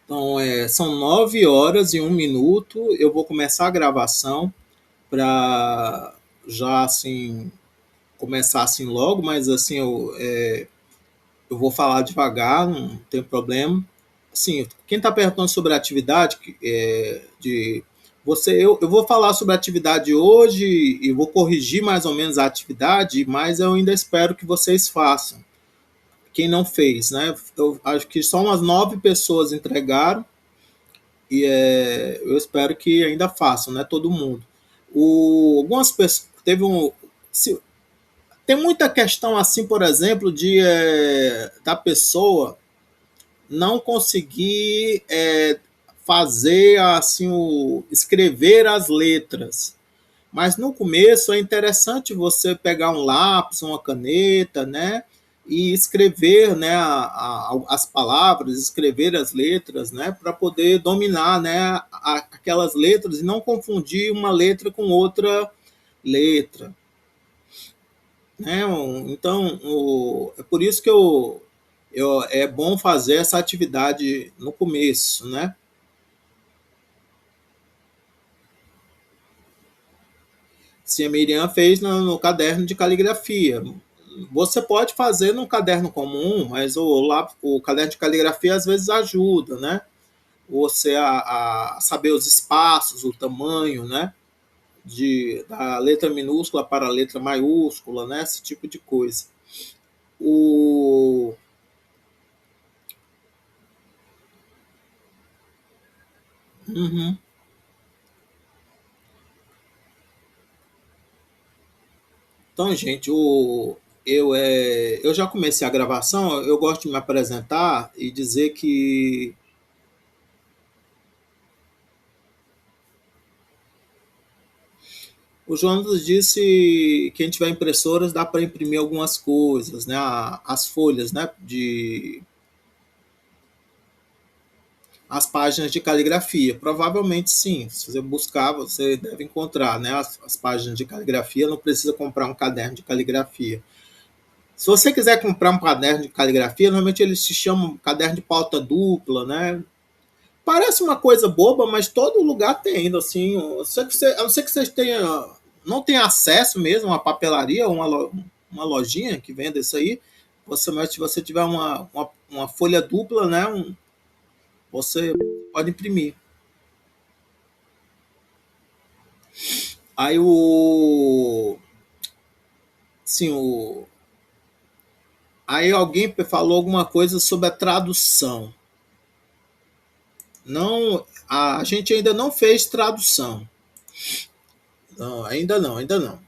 Então, são 9 horas e 1 minuto. Eu vou começar a gravação para já assim começar assim logo, mas assim eu vou falar devagar, não tem problema. Assim, quem está perguntando sobre a atividade de você, eu vou falar sobre a atividade hoje e vou corrigir mais ou menos a atividade, mas eu ainda espero que vocês façam. Quem não fez, né? Eu acho que só umas 9 pessoas entregaram e eu espero que ainda façam, né? Todo mundo. Algumas pessoas teve um, se, tem muita questão assim, por exemplo, de da pessoa não conseguir fazer assim escrever as letras. Mas no começo é interessante você pegar um lápis, uma caneta, né? E escrever, né, as palavras, escrever as letras, né, para poder dominar, né, aquelas letras e não confundir uma letra com outra letra, né? Então, é por isso que é bom fazer essa atividade no começo, né? Se a Miriam fez no caderno de caligrafia. Você pode fazer num caderno comum, mas o caderno de caligrafia às vezes ajuda, né? Você a saber os espaços, o tamanho, né? Da letra minúscula para a letra maiúscula, né? Esse tipo de coisa. O... Uhum. Então, gente, eu já comecei a gravação, eu gosto de me apresentar e dizer que o Jonas disse que a gente tiver impressoras dá para imprimir algumas coisas, né? As folhas, né? As páginas de caligrafia. Provavelmente sim. Se você buscar, você deve encontrar, né? As páginas de caligrafia. Não precisa comprar um caderno de caligrafia. Se você quiser comprar um caderno de caligrafia, normalmente eles se chamam caderno de pauta dupla, né? Parece uma coisa boba, mas todo lugar tem ainda assim. A não ser que você não tenha acesso mesmo a uma papelaria ou uma lojinha que venda isso aí. Mas se você tiver uma folha dupla, né? Você pode imprimir. Aí sim, aí alguém falou alguma coisa sobre a tradução. Não, a gente ainda não fez tradução. Não, ainda não, ainda não.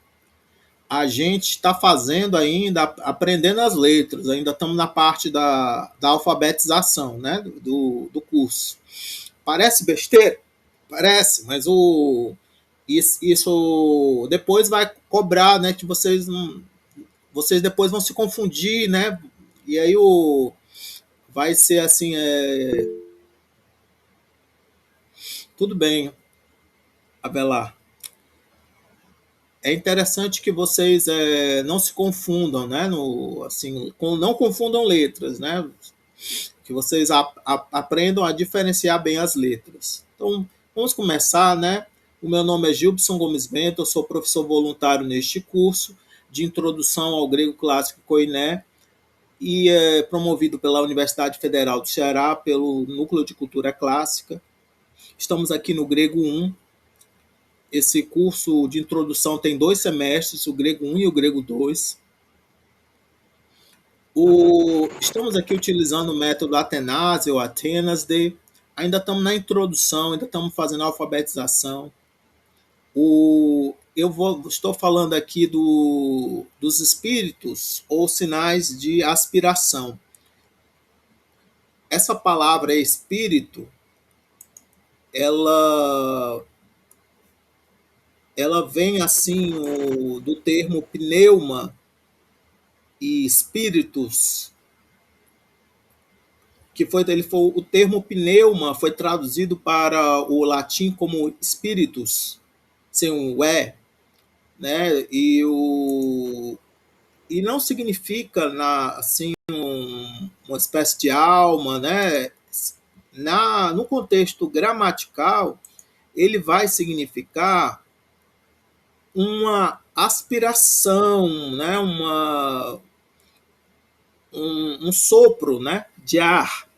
A gente está fazendo ainda, aprendendo as letras, ainda estamos na parte da alfabetização, né, do curso. Parece besteira? Parece, mas isso depois vai cobrar, né, que vocês depois vão se confundir, né, e aí vai ser assim, tudo bem, Abelar. É interessante que vocês não se confundam, né, assim, não confundam letras, né, que vocês aprendam a diferenciar bem as letras. Então, vamos começar, né? O meu nome é Gilson Gomes Bento, eu sou professor voluntário neste curso de Introdução ao Grego Clássico Koiné e é promovido pela Universidade Federal do Ceará, pelo Núcleo de Cultura Clássica. Estamos aqui no Grego 1. Esse curso de introdução tem 2 semestres, o Grego 1 e o Grego 2. Estamos aqui utilizando o método Atenase ou Atenas de. Ainda estamos na introdução, ainda estamos fazendo a alfabetização. Estou falando aqui dos espíritos ou sinais de aspiração. Essa palavra espírito, ela, ela vem assim do termo pneuma e espíritos, ele foi o termo pneuma foi traduzido para o latim como spiritus, sem um e, né? E não significa assim uma espécie de alma, né? no contexto gramatical, ele vai significar uma aspiração, né? Um sopro, né? De ar.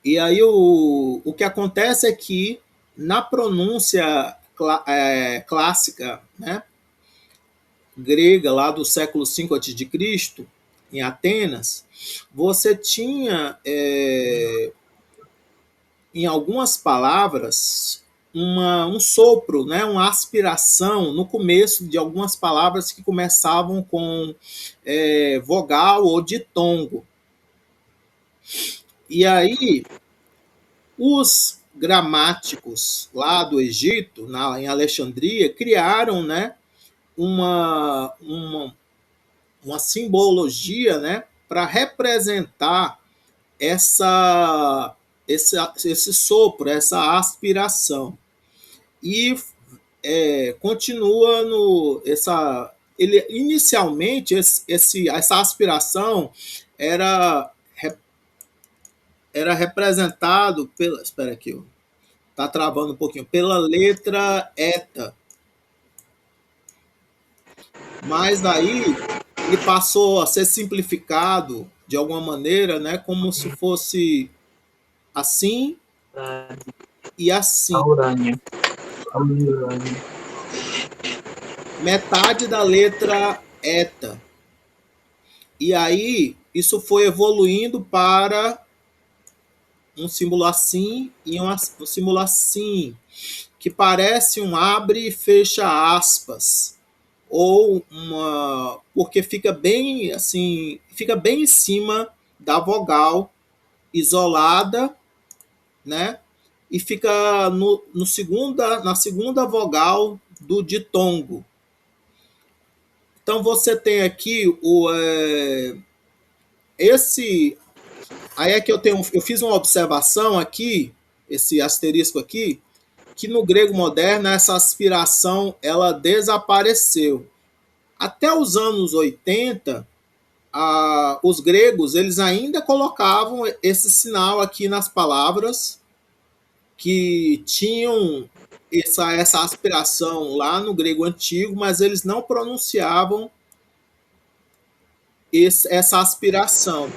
E aí o que acontece é que na pronúncia clássica, né? Grega, lá do século V a.C., em Atenas, você tinha, em algumas palavras, um sopro, né, uma aspiração no começo de algumas palavras que começavam com vogal ou ditongo. E aí, os gramáticos lá do Egito, em Alexandria, criaram, né, uma simbologia, né, para representar esse sopro, essa aspiração. E continua ele inicialmente essa aspiração era era representado pela, espera aqui, tá travando um pouquinho, pela letra eta. Mas aí ele passou a ser simplificado de alguma maneira, né, como se fosse assim e assim. Aurânio. Aurânio. Metade da letra eta. E aí isso foi evoluindo para um símbolo assim e um símbolo assim, que parece um abre e fecha aspas, ou porque fica bem assim, fica bem em cima da vogal isolada, né? E fica na segunda vogal do ditongo. Então você tem aqui esse. Aí é que eu fiz uma observação aqui, esse asterisco aqui, que no grego moderno essa aspiração ela desapareceu. Até os anos 80, os gregos eles ainda colocavam esse sinal aqui nas palavras que tinham essa aspiração lá no grego antigo, mas eles não pronunciavam essa aspiração.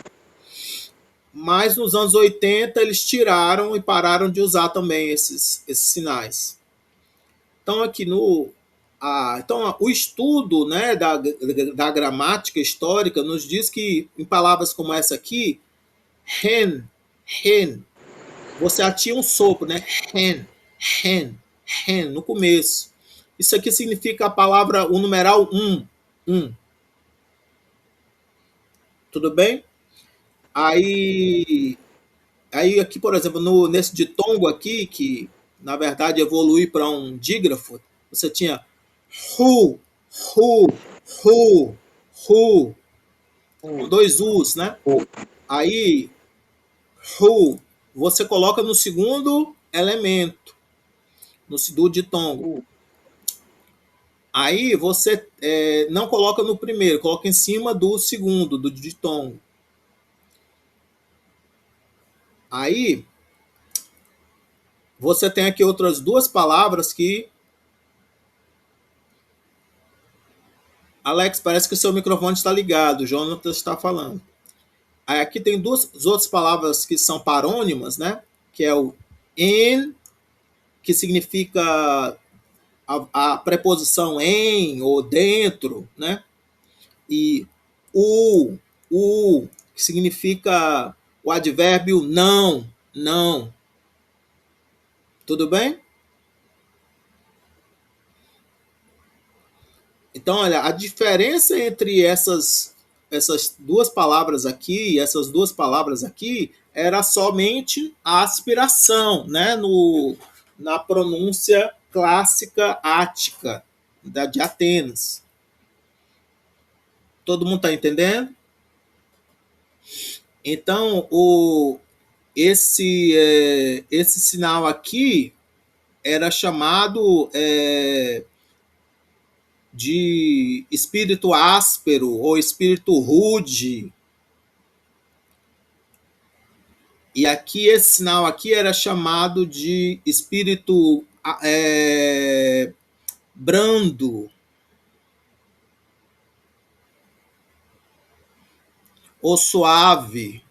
Mas nos anos 80 eles tiraram e pararam de usar também esses sinais. Então aqui então o estudo, né, da gramática histórica nos diz que em palavras como essa aqui, hen, você atia um sopro, né? Hen, no começo. Isso aqui significa a palavra, o numeral um. Tudo bem? Aí aqui, por exemplo, nesse ditongo aqui, que na verdade evolui para um dígrafo, você tinha hu, hu, hu, hu, com dois U's, né? Aí, hu, você coloca no segundo elemento, do ditongo. Aí você não coloca no primeiro, coloca em cima do segundo, do ditongo. Aí você tem aqui outras duas palavras que. Alex, parece que o seu microfone está ligado, o Jonathan está falando. Aí aqui tem duas outras palavras que são parônimas, né? Que é o en, que significa a preposição em ou dentro, né? E o, que significa o advérbio não, não. Tudo bem? Então, olha, a diferença entre essas duas palavras aqui e essas duas palavras aqui era somente a aspiração, né? Na pronúncia clássica ática de Atenas. Todo mundo está entendendo? Então, esse sinal aqui era chamado de espírito áspero ou espírito rude. E aqui, esse sinal aqui era chamado de espírito brando ou suave.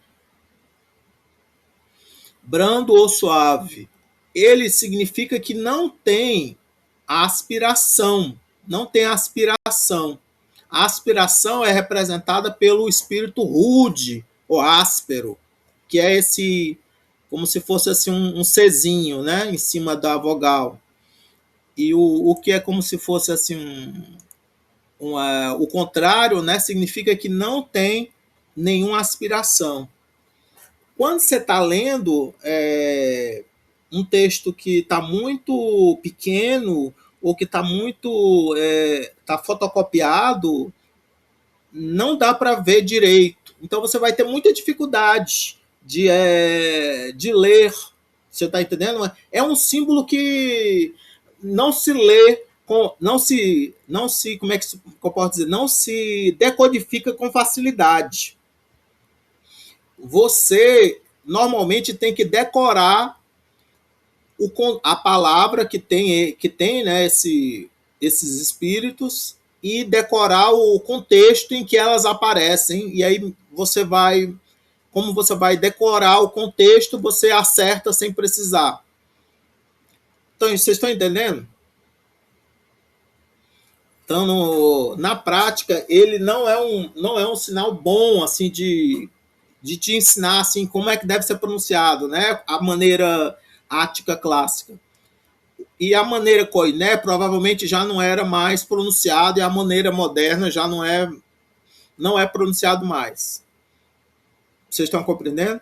Brando ou suave. Ele significa que não tem aspiração. Não tem aspiração. A aspiração é representada pelo espírito rude ou áspero, que é esse, como se fosse assim um Czinho, né, em cima da vogal. E o que é como se fosse assim o contrário, né, significa que não tem nenhuma aspiração. Quando você está lendo um texto que está muito pequeno ou que está muito tá fotocopiado, não dá para ver direito. Então você vai ter muita dificuldade de ler. Você está entendendo? É um símbolo que não se lê, não se, como é que eu posso dizer, não se decodifica com facilidade. Você normalmente tem que decorar a palavra que tem né, esses espíritos e decorar o contexto em que elas aparecem. E aí como você vai decorar o contexto, você acerta sem precisar. Então, vocês estão entendendo? Então, na prática, ele não é um sinal bom assim de te ensinar assim como é que deve ser pronunciado, né? A maneira ática clássica. E a maneira koiné provavelmente já não era mais pronunciado e a maneira moderna já não é pronunciado mais. Vocês estão compreendendo?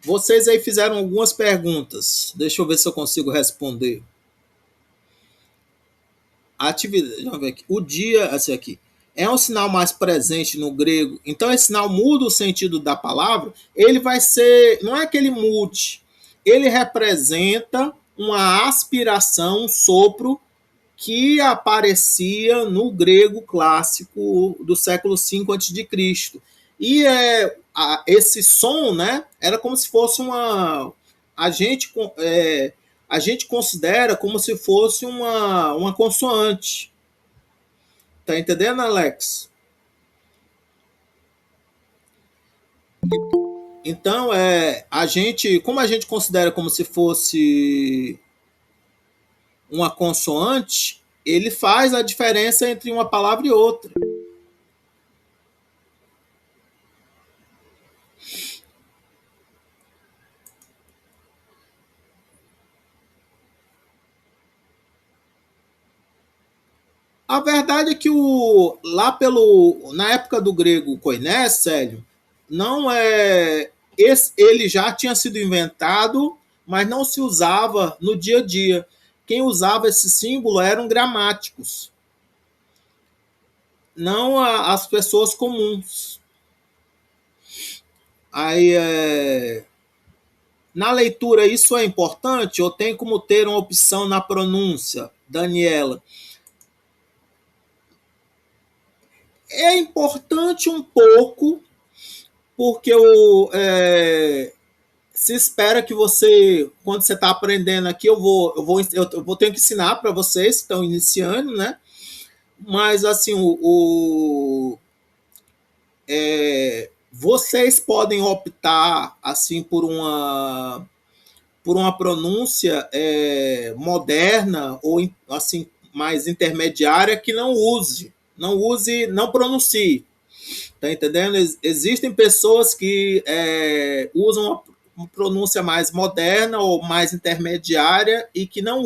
Vocês aí fizeram algumas perguntas. Deixa eu ver se eu consigo responder. A atividade, vamos ver aqui. O dia, esse aqui, é um sinal mais presente no grego. Então esse sinal muda o sentido da palavra. Ele vai ser, não é que ele mude, ele representa uma aspiração, um sopro que aparecia no grego clássico do século V a.C. E esse som, né, era como se fosse a gente, a gente considera como se fosse uma consoante. Tá entendendo, Alex? Então, como a gente considera como se fosse uma consoante, ele faz a diferença entre uma palavra e outra. A verdade é que na época do grego koiné, Célio, não ele já tinha sido inventado, mas não se usava no dia a dia. Quem usava esse símbolo eram gramáticos, não as pessoas comuns. Aí, na leitura, isso é importante ou tem como ter uma opção na pronúncia, Daniela? É importante um pouco, porque se espera que você, quando você está aprendendo aqui, eu vou ter que ensinar para vocês que estão iniciando, né? Mas assim, vocês podem optar assim por uma pronúncia moderna ou assim mais intermediária que não pronuncie. Tá entendendo? Existem pessoas que usam uma pronúncia mais moderna ou mais intermediária e que não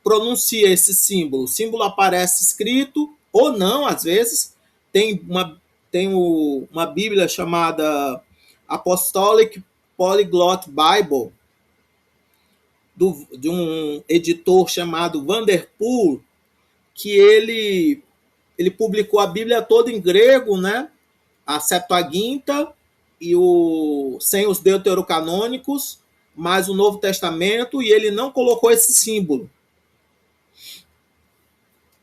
pronuncia esse símbolo. O símbolo aparece escrito ou não, às vezes. Tem uma Bíblia chamada Apostolic Polyglot Bible, de um editor chamado Vanderpool, que ele publicou a Bíblia toda em grego, né? A Septuaginta sem os deuterocanônicos, mais o Novo Testamento e ele não colocou esse símbolo.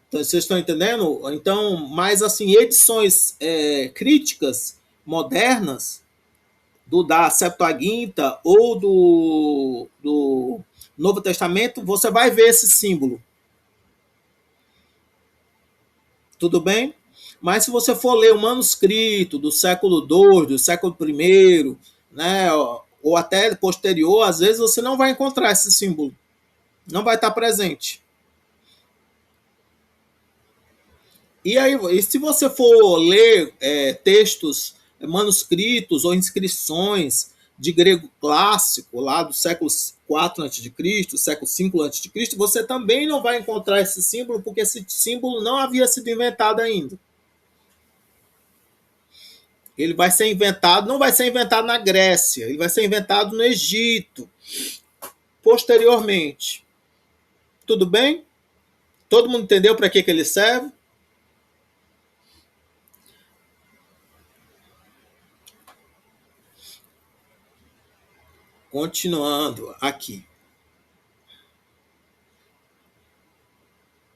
Então, vocês estão entendendo? Então, mais assim, edições críticas modernas da Septuaginta ou do Novo Testamento, você vai ver esse símbolo. Tudo bem? Mas se você for ler o manuscrito do século II, do século I, né, ou até posterior, às vezes você não vai encontrar esse símbolo. Não vai estar presente. E se você for ler textos, manuscritos ou inscrições de grego clássico, lá do século IV a.C., século V a.C., você também não vai encontrar esse símbolo, porque esse símbolo não havia sido inventado ainda. Ele vai ser inventado, não vai ser inventado na Grécia, ele vai ser inventado no Egito, posteriormente. Tudo bem? Todo mundo entendeu para que ele serve? Continuando aqui.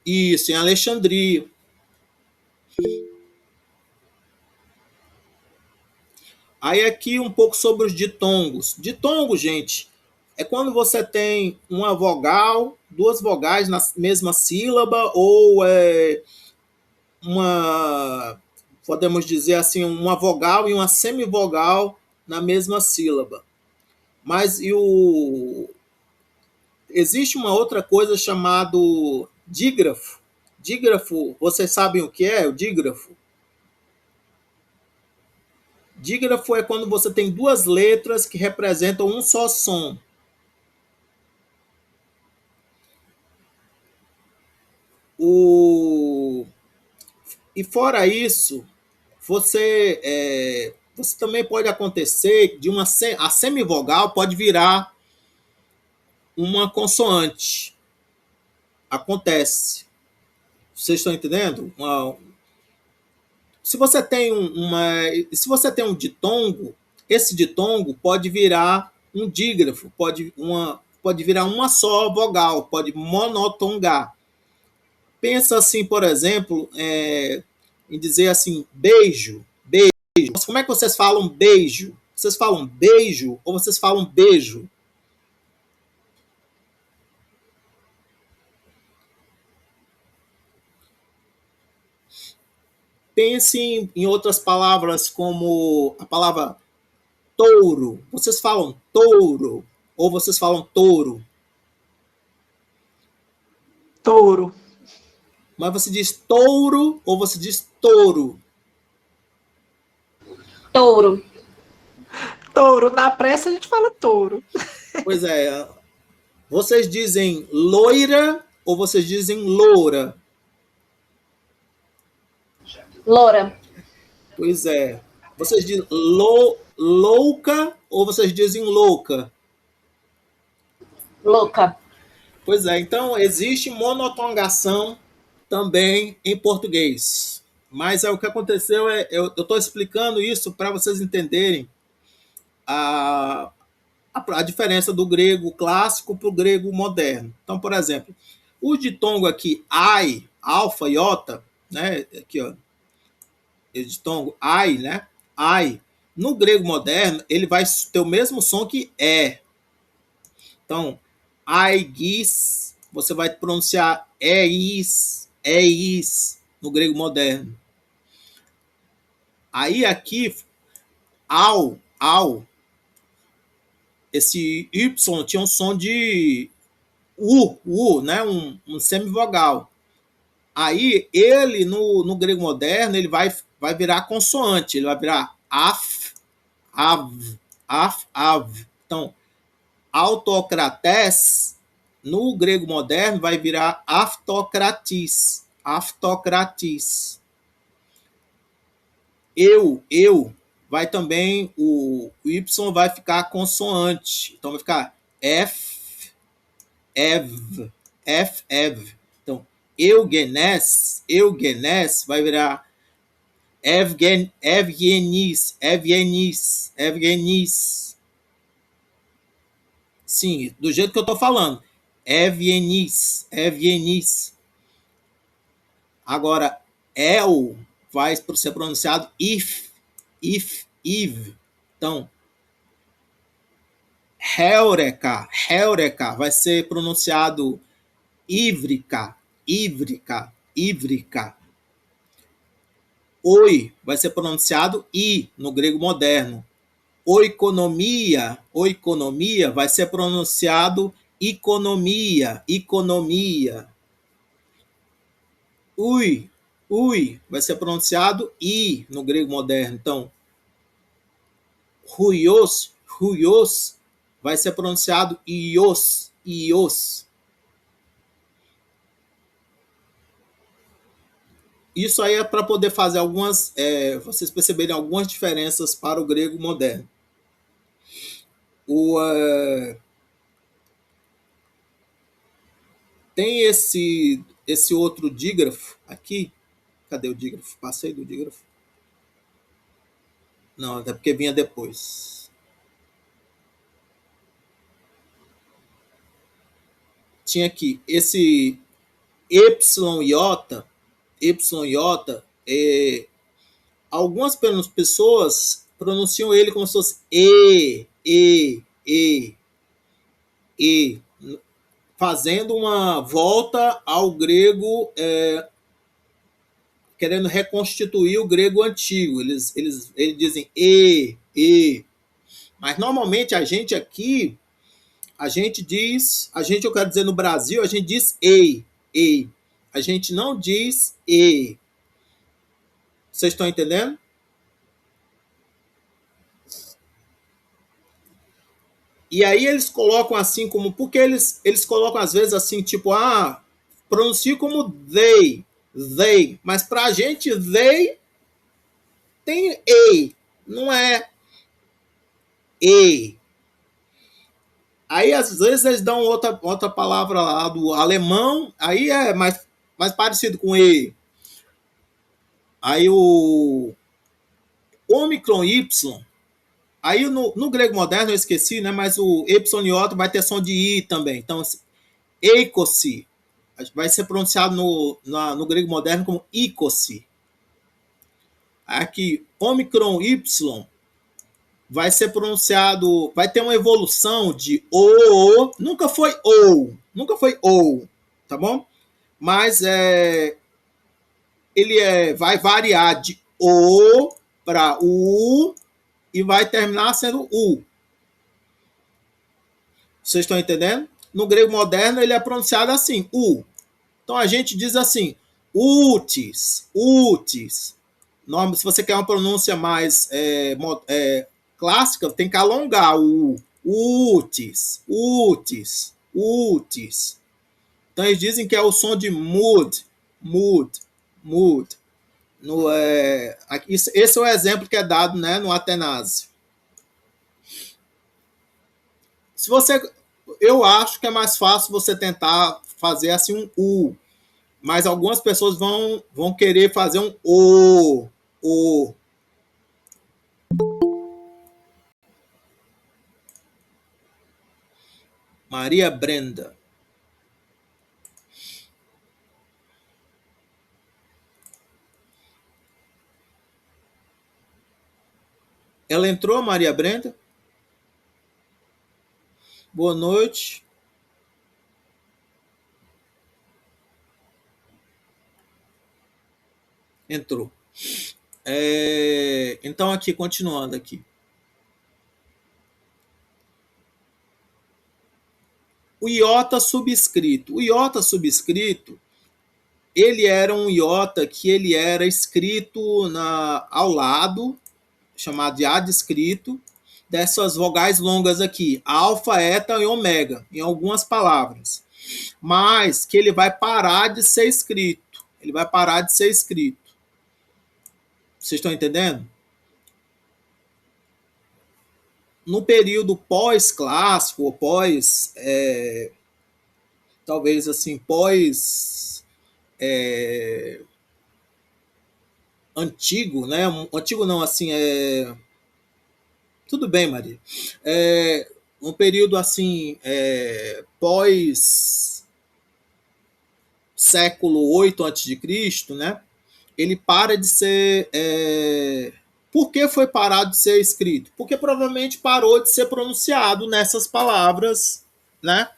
Isso, em Alexandria. Aí aqui um pouco sobre os ditongos. Ditongo, gente, é quando você tem uma vogal, duas vogais na mesma sílaba, ou uma, podemos dizer assim, uma vogal e uma semivogal na mesma sílaba. Mas existe uma outra coisa chamada dígrafo. Dígrafo, vocês sabem o que é o dígrafo? Dígrafo é quando você tem duas letras que representam um só som. E fora isso, você também pode acontecer de a semivogal pode virar uma consoante. Acontece. Vocês estão entendendo? Se você tem um ditongo, esse ditongo pode virar um dígrafo, pode virar uma só vogal, pode monotongar. Pensa assim, por exemplo, em dizer assim, beijo, beijo. Como é que vocês falam beijo? Vocês falam beijo ou vocês falam beijo? Pense em outras palavras como a palavra touro. Vocês falam touro ou vocês falam touro? Touro. Mas você diz touro ou você diz touro? Touro. Touro. Na pressa a gente fala touro. Pois é. Vocês dizem loira ou vocês dizem loura? Loura. Pois é. Vocês dizem louca ou vocês dizem louca? Louca. Pois é. Então, existe monotongação também em português. Mas o que aconteceu eu estou explicando isso para vocês entenderem a diferença do grego clássico para o grego moderno. Então, por exemplo, o ditongo aqui, ai, alfa, iota, né? Aqui, ó, ditongo ai, né? Ai. No grego moderno, ele vai ter o mesmo som que é. Então, ai, gis, você vai pronunciar is, no grego moderno. Aí aqui, ao, esse Y tinha um som de né? Um semivogal. Aí ele, no grego moderno, ele vai virar consoante, ele vai virar av. Então, autocrates, no grego moderno, vai virar aftocratis. Eu, vai também, o Y vai ficar consoante. Então, vai ficar ev. Então, eugenes vai virar evgenis. Sim, do jeito que eu estou falando. Evienis, Evienis. Agora, el vai ser pronunciado if, if. Então, Heureka vai ser pronunciado ívrica, ívrica. Oi vai ser pronunciado i no grego moderno. Oikonomia vai ser pronunciado economia. Ui vai ser pronunciado i no grego moderno. Então, ruios vai ser pronunciado ios. Isso aí é para poder fazer vocês perceberem algumas diferenças para o grego moderno. Tem esse outro dígrafo aqui. Cadê o dígrafo? Passei do dígrafo. Não, até porque vinha depois. Tinha aqui esse YJ. Algumas pessoas pronunciam ele como se fosse fazendo uma volta ao grego, querendo reconstituir o grego antigo. Eles dizem mas normalmente a gente aqui, eu quero dizer no Brasil, a gente diz ei. A gente não diz e. Vocês estão entendendo? E aí eles colocam assim como... Porque eles colocam às vezes assim, tipo, pronuncia como they. Mas pra gente, they tem ei. Não é e. Aí às vezes eles dão outra palavra lá do alemão, aí é mais parecido com e. Aí o Ômicron Y, aí no grego moderno eu esqueci, né? Mas o Y vai ter som de I também. Então, eikosi vai ser pronunciado no grego moderno como ikosi. Aqui, Ômicron Y vai ser pronunciado, vai ter uma evolução de o, nunca foi ou, tá bom? Mas ele vai variar de o para u e vai terminar sendo u. Vocês estão entendendo? No grego moderno ele é pronunciado assim, u. Então a gente diz assim, utis. Se você quer uma pronúncia mais clássica, tem que alongar o utis. Então eles dizem que é o som de mood. Esse é o exemplo que é dado, né, no Atenásio. Eu acho que é mais fácil você tentar fazer assim um U, mas algumas pessoas vão querer fazer um O. Maria Brenda. Ela entrou, Maria Brenda? Boa noite. Entrou. Então, aqui, continuando aqui. O iota subscrito. O iota subscrito, ele era um iota que ele era escrito ao lado, chamado de adscrito, dessas vogais longas aqui, alfa, eta e ômega, em algumas palavras. Mas que ele vai parar de ser escrito. Vocês estão entendendo? No período pós-clássico, ou talvez assim, antigo, né? Antigo não, assim, tudo bem, Maria. um período assim, pós século 8 a.C., né? Ele para de ser. Por que foi parado de ser escrito? Porque provavelmente parou de ser pronunciado nessas palavras, né?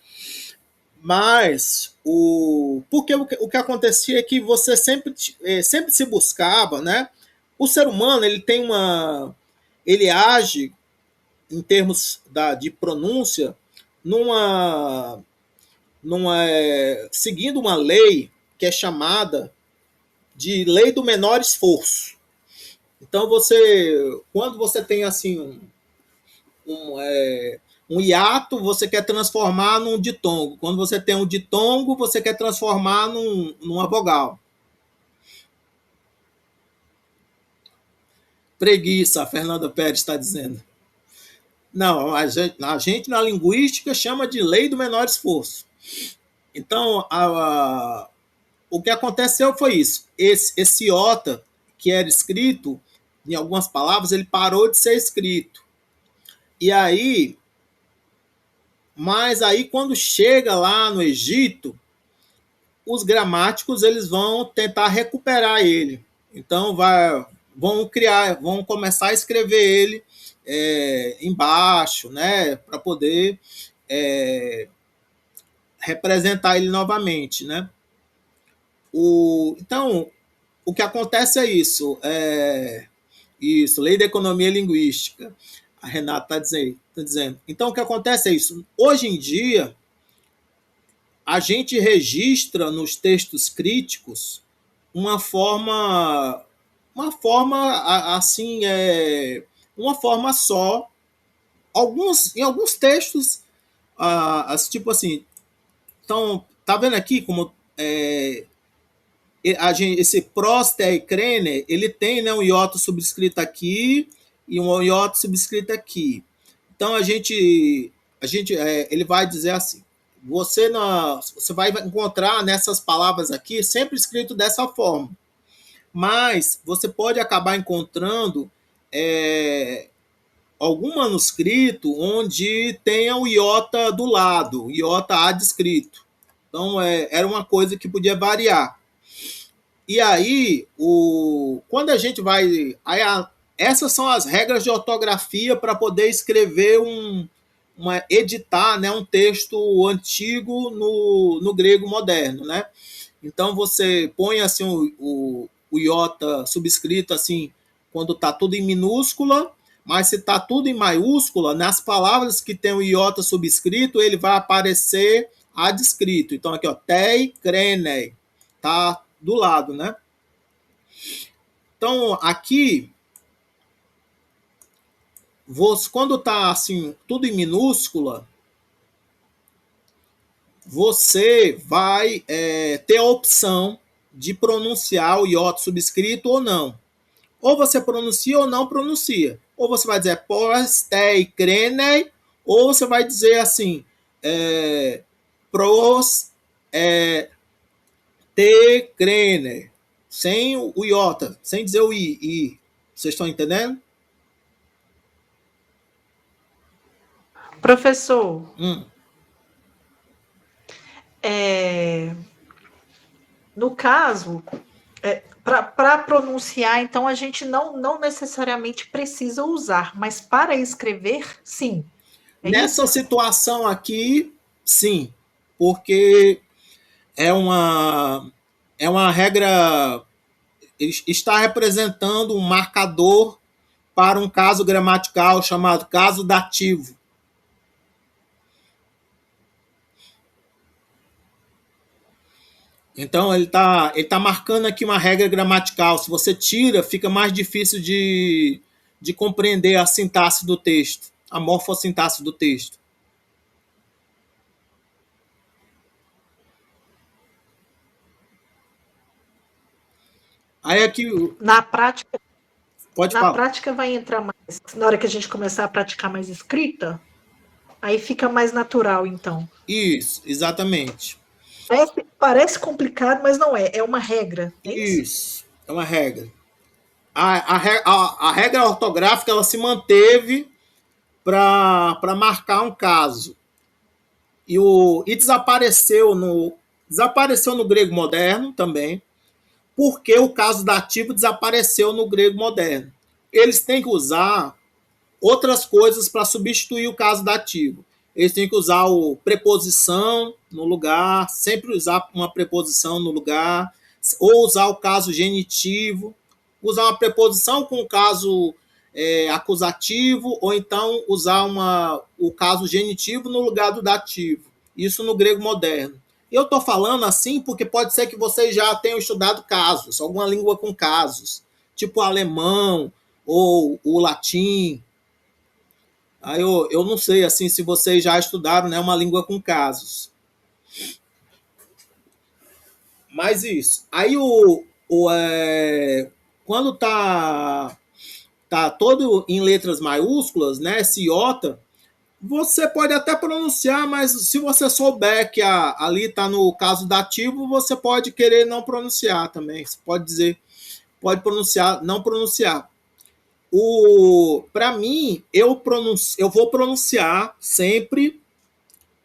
Mas porque o que acontecia é que você sempre se buscava, né? O ser humano ele age em termos de pronúncia seguindo uma lei que é chamada de lei do menor esforço. Então quando você tem assim um hiato, você quer transformar num ditongo. Quando você tem um ditongo, você quer transformar numa vogal. Preguiça, a Fernanda Pérez está dizendo. Não, a gente na linguística chama de lei do menor esforço. Então, o que aconteceu foi isso. Esse iota que era escrito, em algumas palavras, ele parou de ser escrito. E aí, mas aí quando chega lá no Egito, os gramáticos eles vão tentar recuperar ele. Então vão começar a escrever ele embaixo, né, para poder representar ele novamente, né? Então o que acontece é isso, lei da economia linguística. A Renata está dizendo. Então o que acontece é isso. Hoje em dia a gente registra nos textos críticos uma forma assim, uma forma só. Em alguns textos, tipo assim, então, tá vendo aqui como esse proster e crene, ele tem, né, um iota subscrito aqui e um iota subscrito aqui. Então ele vai dizer assim: você vai encontrar nessas palavras aqui sempre escrito dessa forma, mas você pode acabar encontrando algum manuscrito onde tenha o iota do lado, o iota adscrito. Então era uma coisa que podia variar. E aí, quando a gente vai... essas são as regras de ortografia para poder escrever editar, né, um texto antigo no grego moderno, né? Então você põe assim o iota subscrito assim quando está tudo em minúscula, mas se está tudo em maiúscula, nas palavras que tem o iota subscrito, ele vai aparecer adscrito. Então aqui, ó, tei, crenei, tá do lado, né? Então aqui, quando está assim tudo em minúscula, você vai ter a opção de pronunciar o iota subscrito ou não. Ou você pronuncia ou não pronuncia. Ou você vai dizer postei crenei, ou você vai dizer assim pros te crene, sem o iota, sem dizer o i. Vocês estão entendendo? Professor, no caso, para pronunciar, então, a gente não necessariamente precisa usar, mas para escrever, sim. Nessa situação aqui, sim, porque é uma regra, está representando um marcador para um caso gramatical chamado caso dativo. Então ele tá marcando aqui uma regra gramatical. Se você tira, fica mais difícil de compreender a sintaxe do texto, a morfossintaxe do texto. Aí aqui na prática, falar. Prática vai entrar mais na hora que a gente começar a praticar mais escrita, aí fica mais natural, então. Isso, exatamente. Parece complicado, mas não é. É uma regra. Isso, é uma regra. A regra ortográfica ela se manteve para marcar um caso. E desapareceu no grego moderno também, porque o caso dativo desapareceu no grego moderno. Eles têm que usar outras coisas para substituir o caso dativo. Eles têm que usar o preposição no lugar, sempre usar uma preposição no lugar, ou usar o caso genitivo, usar uma preposição com o caso acusativo, ou então usar o caso genitivo no lugar do dativo. Isso no grego moderno. Eu estou falando assim porque pode ser que vocês já tenham estudado casos, alguma língua com casos, tipo o alemão ou o latim. Aí eu não sei assim se vocês já estudaram, né, uma língua com casos. Mas isso. Aí quando tá todo em letras maiúsculas, né, esse iota, você pode até pronunciar, mas se você souber que ali está no caso dativo, você pode querer não pronunciar também. Você pode dizer, pode pronunciar, não pronunciar. Para mim, eu vou pronunciar sempre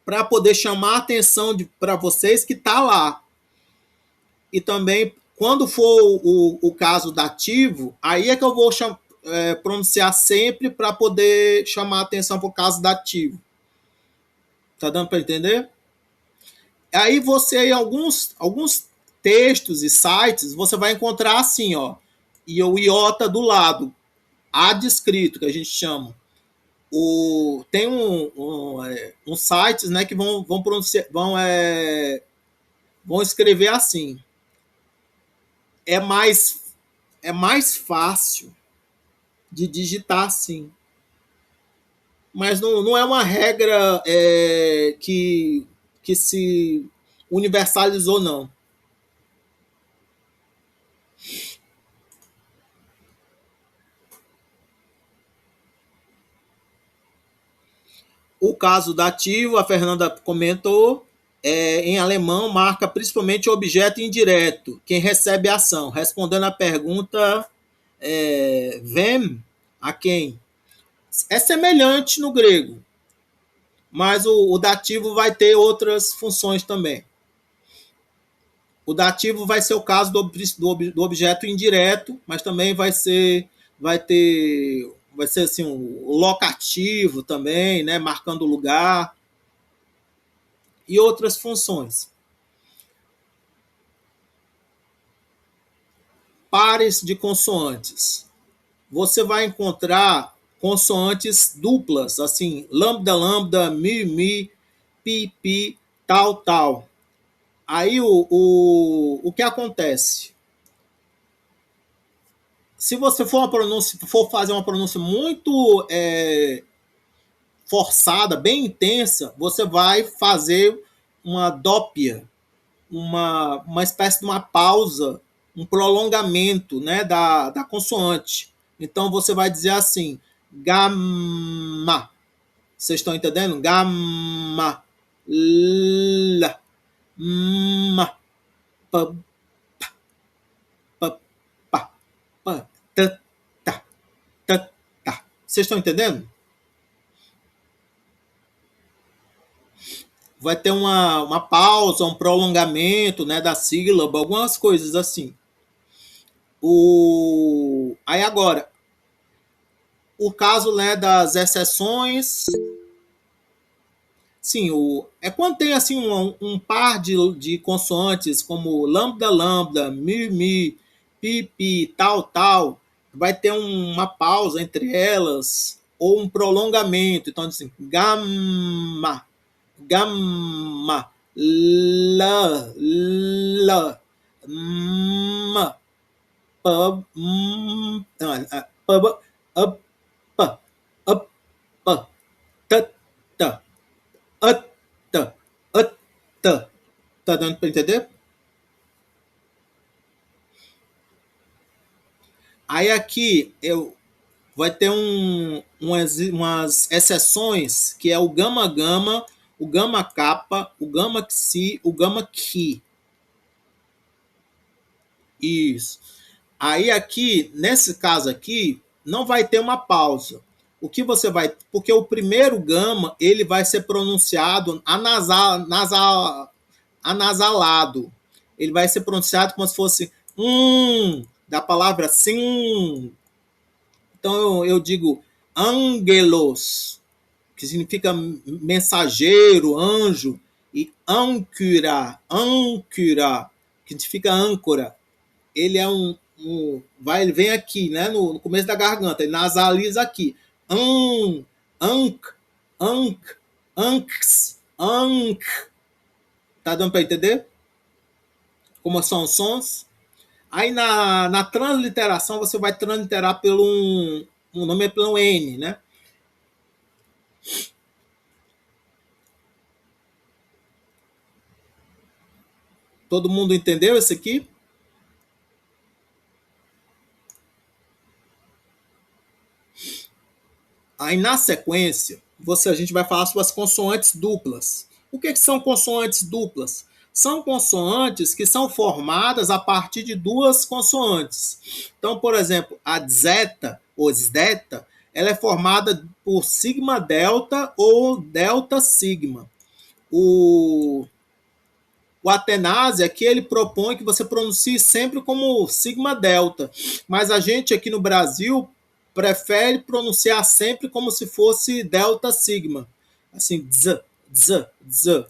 para poder chamar a atenção para vocês que está lá. E também, quando for o caso dativo, aí é que eu vou pronunciar sempre para poder chamar a atenção para o caso dativo. Tá dando para entender? Aí você, em alguns textos e sites, você vai encontrar assim, ó, e o iota do lado, adscrito, que a gente chama. Tem uns sites, né, que vão pronunciar, vão escrever assim. É mais fácil de digitar assim. Mas não é uma regra que se universalizou, não. O caso dativo, a Fernanda comentou, em alemão marca principalmente o objeto indireto, quem recebe a ação. Respondendo à pergunta, wem, a quem? É semelhante no grego, mas o dativo vai ter outras funções também. O dativo vai ser o caso do objeto indireto, mas também vai ser assim, o locativo também, né, marcando o lugar, e outras funções. Pares de consoantes. Você vai encontrar consoantes duplas, assim, lambda, lambda, mi, pi, pi, tal, tal. Aí o que acontece? Se você for fazer uma pronúncia muito forçada, bem intensa, você vai fazer uma dópia, uma espécie de uma pausa, um prolongamento, né, da consoante. Então você vai dizer assim, gamma. Vocês estão entendendo? Gamma. L. Ma. Pa. Pa. Pa. Pa. Ta. Ta. Ta. Ta. Vocês estão entendendo? Vai ter uma pausa, um prolongamento, né, da sílaba, algumas coisas assim. Aí agora, o caso, né, das exceções. Sim, quando tem assim um par de consoantes como lambda, lambda, mi, pi, pi, tal, tal, vai ter uma pausa entre elas ou um prolongamento. Então, assim, gamma, gamma, la, la, ma, pa, pa, up, pa, up, pa, ta, ta, ta, ta. Tá dando para entender? Aí aqui vai ter umas exceções, que é o gama gama, o gama kappa, o gama xi, o gama ki. Isso. Aí aqui, nesse caso aqui, não vai ter uma pausa. o que você vai... Porque o primeiro gama, ele vai ser pronunciado anasalado. Ele vai ser pronunciado como se fosse da palavra sim. Então eu digo angelos, que significa mensageiro, anjo, e âncora, que significa âncora. Ele é ele vem aqui, né, no começo da garganta, ele nasaliza aqui. Anc, anc, anx, anc. Tá dando para entender? Como são os sons? Aí na transliteração você vai transliterar pelo um nome é pelo N, né? Todo mundo entendeu isso aqui? Aí na sequência, a gente vai falar sobre as consoantes duplas. O que são consoantes duplas? São consoantes que são formadas a partir de duas consoantes. Então, por exemplo, a zeta ou zdeta, ela é formada por sigma delta ou delta sigma. O Atenásia aqui ele propõe que você pronuncie sempre como sigma delta, mas a gente aqui no Brasil prefere pronunciar sempre como se fosse delta sigma, assim, z, z, z.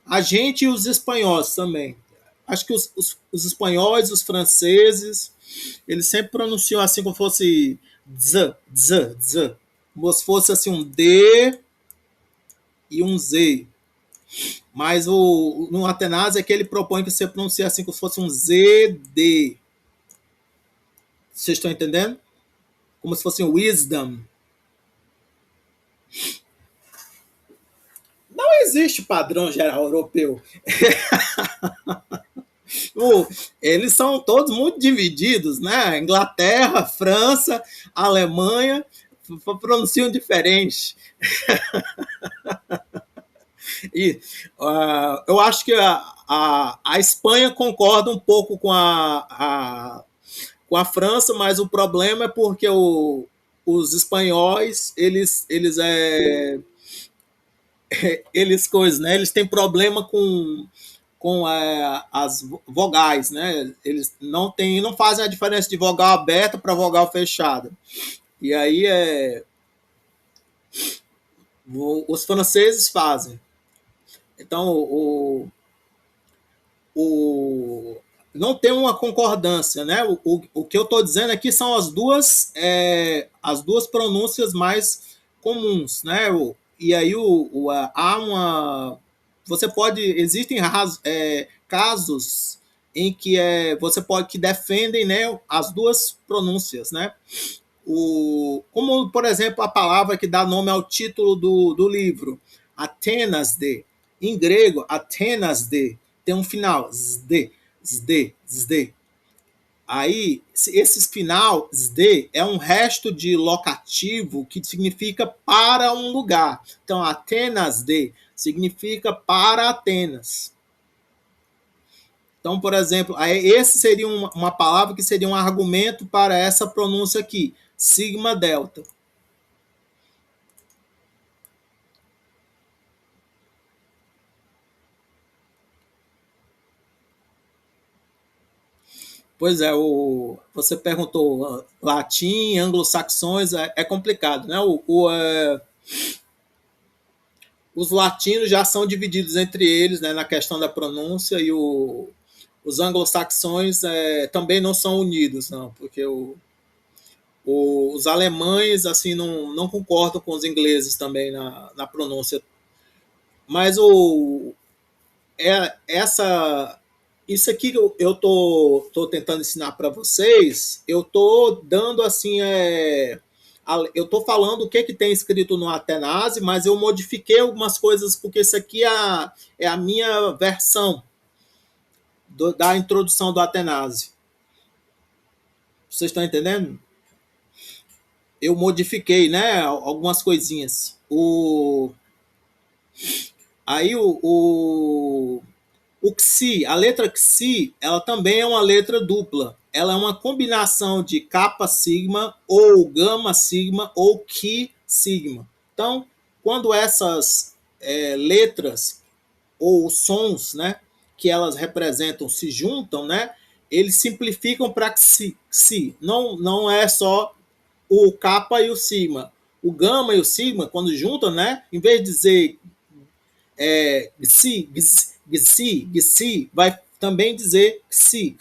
A gente e os espanhóis também. Acho que os espanhóis, os franceses, eles sempre pronunciam assim como se fosse z, z, z, como se fosse assim um D e um Z. Mas no Atenásia é que ele propõe que você pronuncie assim como se fosse um ZD. Vocês estão entendendo? Como se fosse um wisdom. Não existe padrão geral europeu. Eles são todos muito divididos, né? Inglaterra, França, Alemanha pronunciam diferente. E eu acho que a Espanha concorda um pouco com a França, mas o problema é porque os espanhóis coisas, né? Eles têm problema com as vogais, né? Eles não fazem a diferença de vogal aberta para vogal fechada. E aí os franceses fazem. Então não tem uma concordância, né? O que eu estou dizendo aqui são as duas pronúncias mais comuns, né? E aí há uma... Existem casos em que que defendem, né, as duas pronúncias, né? Como, por exemplo, a palavra que dá nome ao título do livro, Atenas de. Em grego, Atenas de tem um final, zd, zd, zd. Aí, esse final, zd, é um resto de locativo que significa para um lugar. Então, Atenas de significa para Atenas. Então, por exemplo, esse seria uma palavra que seria um argumento para essa pronúncia aqui, sigma delta. Pois é, você perguntou latim, anglo-saxões, é complicado, né? Os latinos já são divididos entre eles, né, na questão da pronúncia, e os anglo-saxões também não são unidos, não, porque os alemães assim não concordam com os ingleses também na pronúncia. Mas isso aqui que eu tô tentando ensinar para vocês, eu tô dando assim, eu tô falando o que tem escrito no Atenásia, mas eu modifiquei algumas coisas, porque isso aqui é a minha versão da introdução do Atenásia. Vocês estão entendendo? Eu modifiquei, né, algumas coisinhas. Aí O xi, a letra xi, ela também é uma letra dupla. Ela é uma combinação de kappa sigma ou gama sigma ou ki sigma. Então, quando essas letras ou sons, né, que elas representam se juntam, né, eles simplificam para xi. Não é só o kappa e o sigma. O gama e o sigma, quando juntam, né, em vez de dizer gsi, vai também dizer xi.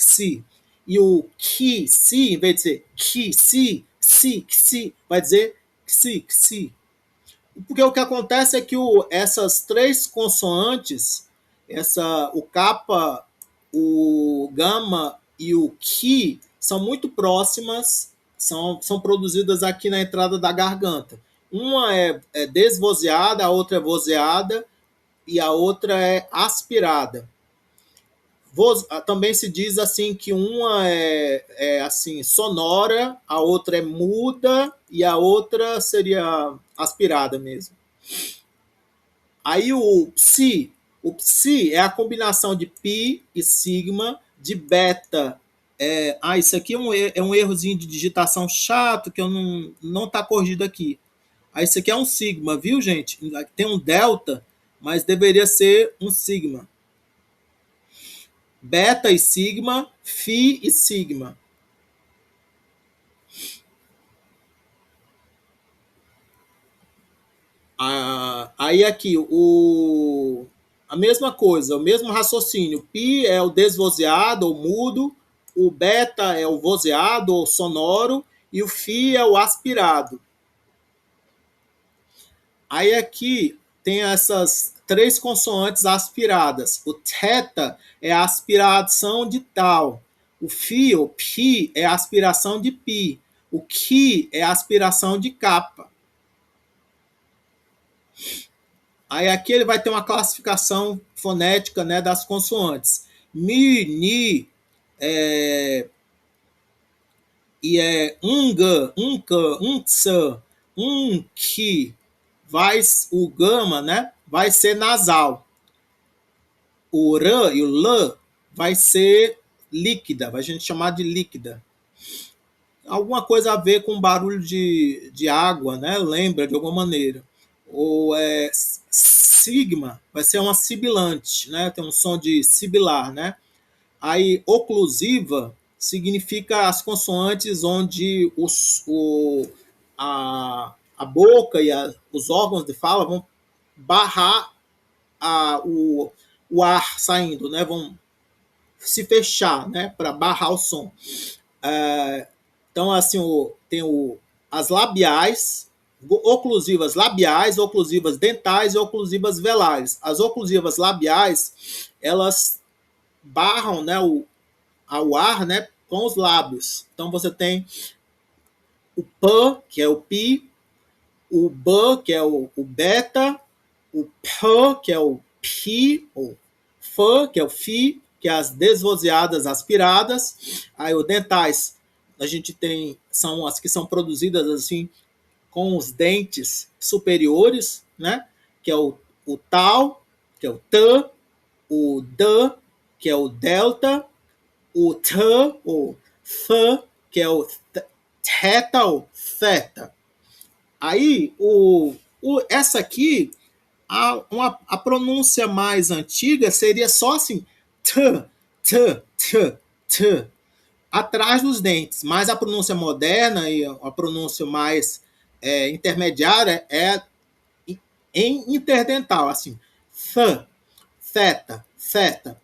E o ki, si, em vez de dizer ki, si, vai dizer xi. Porque o que acontece é que essas três consoantes, o kappa, o gama e o ki, são muito próximas, são produzidas aqui na entrada da garganta. Uma é desvozeada, a outra é vozeada e a outra é aspirada. Também se diz assim que uma é assim sonora, a outra é muda e a outra seria aspirada mesmo. Aí o psi é a combinação de pi e sigma, de beta. Isso aqui é um errozinho de digitação chato que eu não tá corrigido aqui. Isso aqui é um sigma, viu, gente? Tem um delta, mas deveria ser um sigma. Beta e sigma, fi e sigma. Aí aqui, a mesma coisa, o mesmo raciocínio. Pi é o desvozeado ou mudo, o beta é o vozeado ou sonoro e o fi é o aspirado. Aí aqui tem essas três consoantes aspiradas. O teta é a aspiração de tal. O fi, ou pi, é a aspiração de pi. O ki é a aspiração de capa. Aí aqui ele vai ter uma classificação fonética, né, das consoantes. Mi, ni, e unga, unka, untsa, unki. O gama, né, vai ser nasal. O rã e o lã vai ser líquida, vai a gente chamar de líquida. Alguma coisa a ver com barulho de água, né? Lembra de alguma maneira. Ou sigma vai ser uma sibilante, né? Tem um som de sibilar, né? Aí oclusiva significa as consoantes onde a boca e os órgãos de fala vão barrar o ar saindo, né? Vão se fechar, né? Para barrar o som. Então, assim, tem as labiais, oclusivas labiais, oclusivas dentais e oclusivas velares. As oclusivas labiais, elas barram, né, o ar, né, com os lábios. Então, você tem o P, que é o pi, o B, que é o beta, o P, que é o pi, o F, que é o fi, que é as desvozeadas aspiradas. Aí, os dentais, a gente tem, são as que são produzidas assim, com os dentes superiores, né? Que é o tal, que é o t, o d, que é o delta, o t, o th, que é o theta ou theta. Aí, essa aqui, a pronúncia mais antiga seria só assim, t, atrás dos dentes. Mas a pronúncia moderna e a pronúncia mais intermediária é em interdental, assim, theta, theta.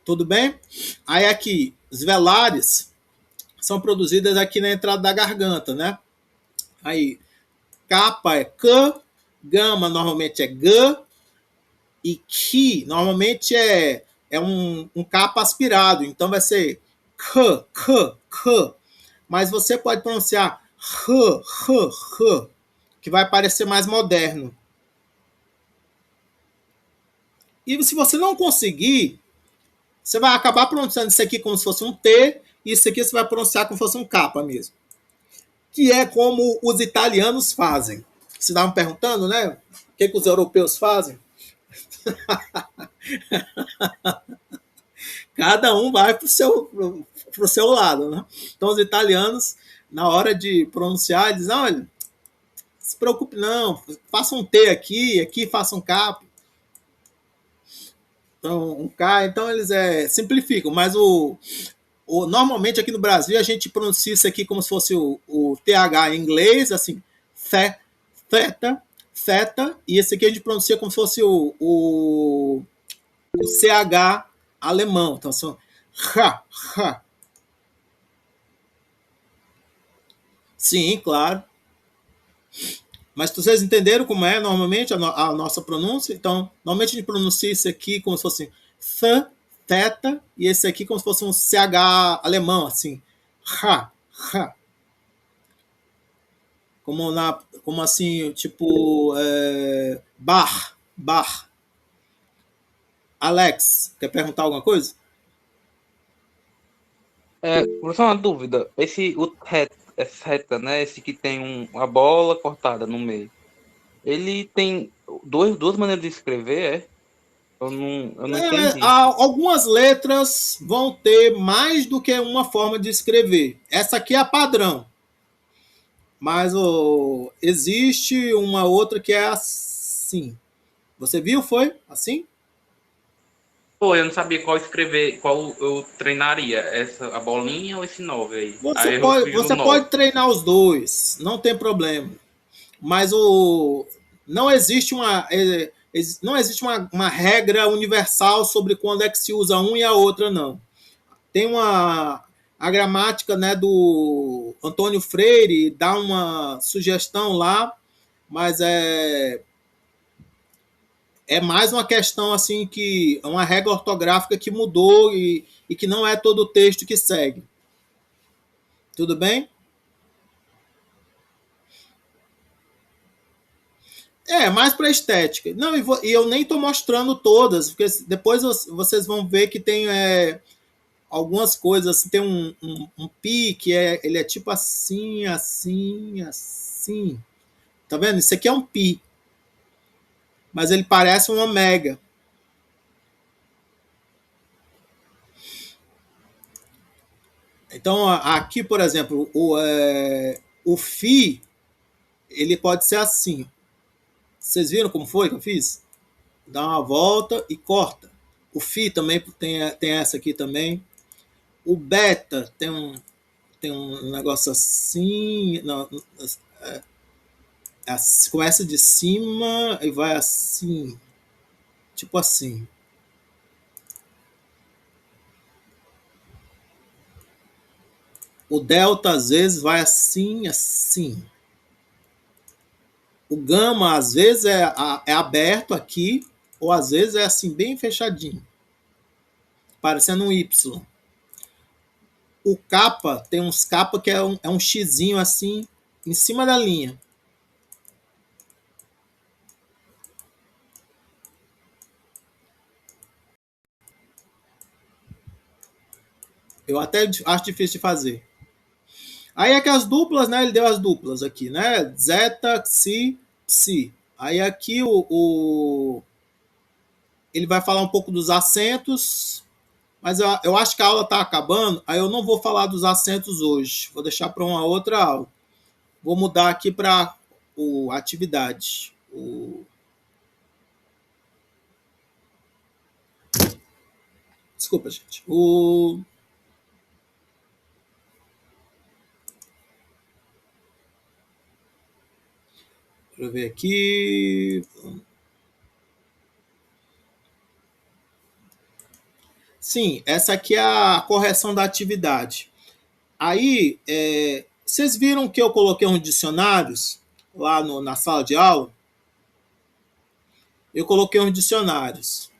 Tudo bem? Aí aqui, os velares são produzidas aqui na entrada da garganta, né? Aí, capa é k, gama normalmente é g, e ki normalmente é um capa aspirado, então vai ser k. Mas você pode pronunciar h, que vai parecer mais moderno. E se você não conseguir, você vai acabar pronunciando isso aqui como se fosse um T, e isso aqui você vai pronunciar como se fosse um capa mesmo. Que é como os italianos fazem. Vocês estavam perguntando, né? que os europeus fazem? Cada um vai para o seu lado, né? Então, os italianos, na hora de pronunciar, eles dizem, olha, não se preocupe não, faça um T aqui, aqui faça um K. Então, um K, então eles simplificam, mas normalmente aqui no Brasil a gente pronuncia isso aqui como se fosse o TH em inglês, assim, theta, e esse aqui a gente pronuncia como se fosse o CH alemão. Então, são ha. Sim, claro. Mas vocês entenderam como é normalmente a nossa pronúncia? Então, normalmente a gente pronuncia isso aqui como se fosse theta, e esse aqui como se fosse um CH alemão, assim. Ha. Como assim, tipo, bar. Alex, quer perguntar alguma coisa? Só uma dúvida. Reta, né? Esse que tem a bola cortada no meio. Ele tem duas maneiras de escrever, é? Eu não entendi. Algumas letras vão ter mais do que uma forma de escrever. Essa aqui é a padrão. Mas existe uma outra que é assim. Você viu, foi? Assim? Pô, eu não sabia qual escrever, qual eu treinaria. A bolinha ou esse 9 aí? Você pode treinar os dois, não tem problema. Mas não existe uma regra universal sobre quando é que se usa um e a outra, não. Tem a gramática, né, do Antônio Freire, dá uma sugestão lá, mas é mais uma questão assim que uma regra ortográfica que mudou e que não é todo o texto que segue. Tudo bem? Mais para estética. Não, e eu nem estou mostrando todas, porque depois vocês vão ver que tem algumas coisas. Assim, tem um pi que ele é tipo assim. Tá vendo? Isso aqui é um pi, mas ele parece um ômega. Então, aqui, por exemplo, o fi, ele pode ser assim. Vocês viram como foi que eu fiz? Dá uma volta e corta. O fi também tem essa aqui também. O beta tem um negócio assim. Não, começa de cima e vai assim. Tipo assim. O delta às vezes vai assim. O gama às vezes é aberto aqui, ou às vezes é assim, bem fechadinho, parecendo um Y. O capa, tem uns capa que é um xizinho assim, em cima da linha. Eu até acho difícil de fazer. Aí aqui as duplas, né? Ele deu as duplas aqui, né? Zeta, Xi, Psi. Aí aqui ele vai falar um pouco dos acentos, mas eu acho que a aula está acabando, aí eu não vou falar dos acentos hoje. Vou deixar para uma outra aula. Vou mudar aqui para atividade. Desculpa, gente. Deixa eu ver aqui. Sim, essa aqui é a correção da atividade. Aí, vocês viram que eu coloquei uns dicionários lá na sala de aula? Eu coloquei uns dicionários.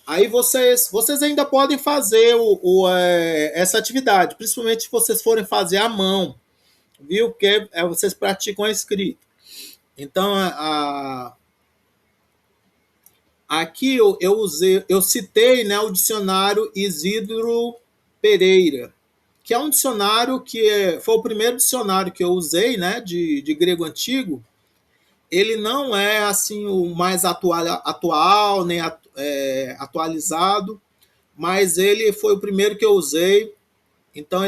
Aí vocês ainda podem fazer essa atividade, principalmente se vocês forem fazer à mão, viu? Porque vocês praticam a escrita. Então, aqui eu citei, né, o dicionário Isidro Pereira, que é um dicionário que foi o primeiro dicionário que eu usei, né, de grego antigo, ele não é assim o mais atual nem atualizado, mas ele foi o primeiro que eu usei, então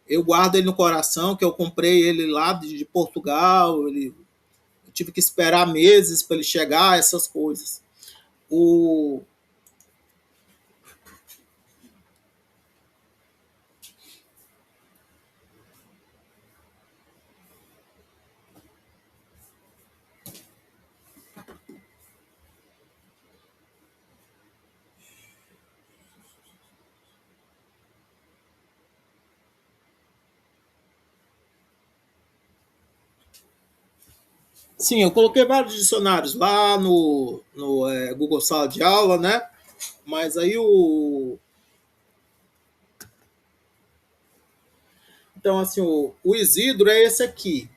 eu guardo ele no coração, que eu comprei ele lá de Portugal, eu tive que esperar meses para ele chegar, essas coisas. O, sim, eu coloquei vários dicionários lá no Google Sala de Aula, né? Mas aí Então, assim, o Isidro é esse aqui.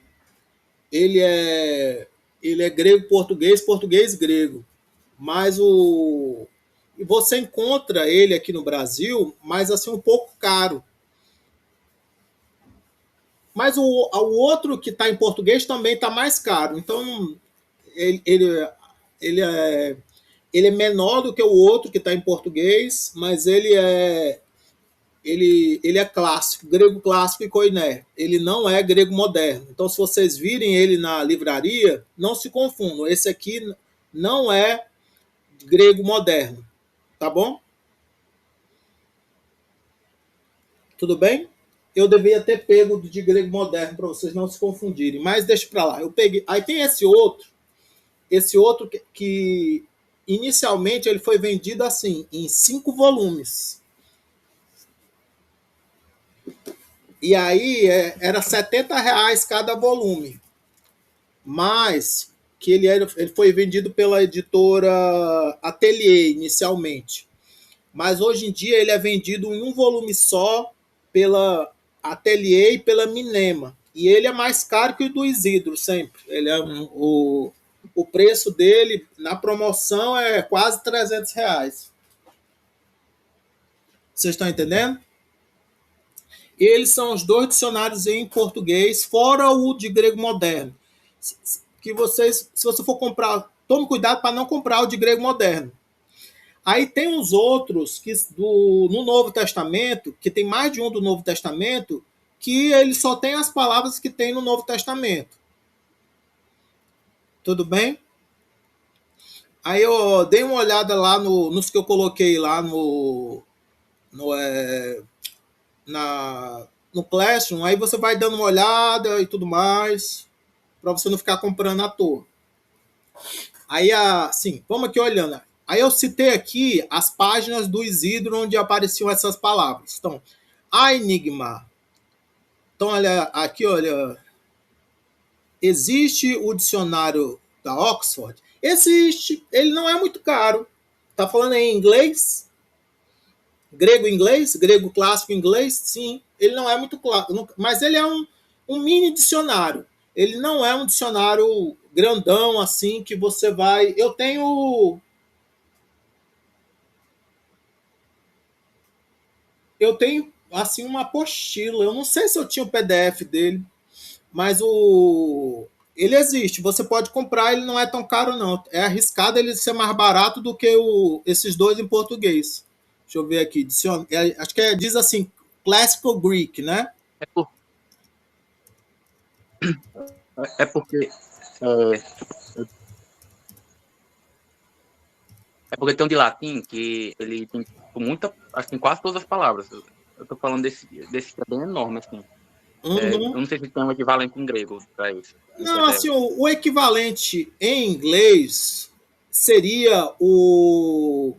Ele é, ele é grego-português, português-grego. Mas e você encontra ele aqui no Brasil, mas assim, um pouco caro. Mas o outro que está em português também está mais caro. Então, ele, ele, ele, é, ele é menor do que o outro que está em português, mas ele é clássico, grego clássico e koiné. Ele não é grego moderno. Então, se vocês virem ele na livraria, não se confundam. Esse aqui não é grego moderno. Tá bom? Tudo bem? Eu devia ter pego de grego moderno para vocês não se confundirem, mas deixa para lá. Eu peguei. Aí tem esse outro que inicialmente ele foi vendido assim, em 5 volumes. E aí era R$ 70 cada volume. Mas que ele foi vendido pela editora Atelier inicialmente. Mas hoje em dia ele é vendido em um volume só pela Atelier e pela Minema. E ele é mais caro que o do Isidro, sempre. Ele o preço dele na promoção é quase R$ 300. Vocês estão entendendo? Eles são os 2 dicionários em português, fora o de grego moderno. Que vocês, se você for comprar, tome cuidado para não comprar o de grego moderno. Aí tem os outros que no Novo Testamento, que tem mais de um do Novo Testamento, que ele só tem as palavras que tem no Novo Testamento. Tudo bem? Aí eu dei uma olhada lá nos que eu coloquei lá no Classroom, aí você vai dando uma olhada e tudo mais, para você não ficar comprando à toa. Aí, assim, vamos aqui olhando. Aí eu citei aqui as páginas do Isidro onde apareciam essas palavras. Então, a enigma. Então, olha, aqui, olha. Existe o dicionário da Oxford? Existe. Ele não é muito caro. Tá falando em inglês? Grego-inglês? Grego clássico inglês? Sim. Ele não é muito claro. Mas ele é um mini dicionário. Ele não é um dicionário grandão assim que você vai. Eu tenho assim uma apostila. Eu não sei se eu tinha o PDF dele, mas ele existe. Você pode comprar, ele não é tão caro não. É arriscado ele ser mais barato do que esses 2 em português. Deixa eu ver aqui. Acho que diz assim, Classical Greek, né? É, é porque é porque tem um de latim que ele tem muita, assim, quase todas as palavras. Eu tô falando desse que é bem enorme, assim. Eu não sei se tem um equivalente em grego para isso. Não, assim, o equivalente em inglês seria como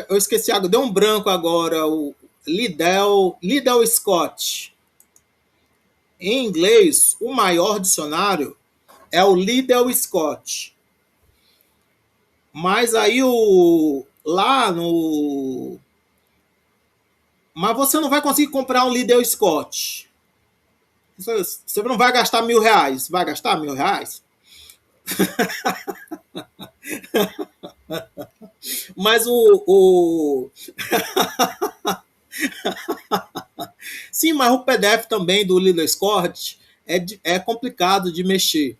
eu esqueci, deu um branco agora, o Liddell Scott. Em inglês, o maior dicionário é o Liddell Scott. Mas aí mas você não vai conseguir comprar um Liddell Scott. Você não vai gastar R$ 1.000. Vai gastar R$ 1.000? Mas Sim, mas o PDF também do Leader Scott é complicado de mexer.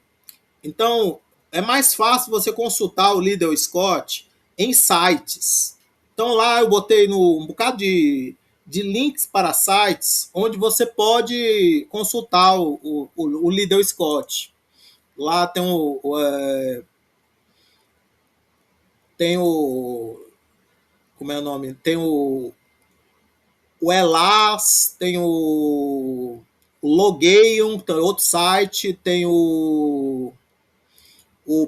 Então, é mais fácil você consultar o Leader Scott em sites. Então, lá eu botei um bocado de links para sites onde você pode consultar o Leader Scott. Lá tem o como é o nome? Tem o Elas, tem o Logeion, tem outro site, tem o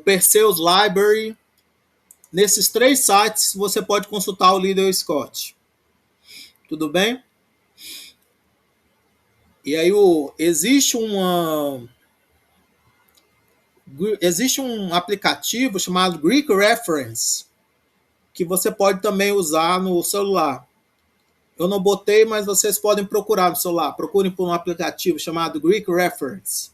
Perseus Library. Nesses 3 sites você pode consultar o Leader Scott. Tudo bem? E aí existe um aplicativo chamado Greek Reference que você pode também usar no celular. Eu não botei, mas vocês podem procurar no celular. Procurem por um aplicativo chamado Greek Reference.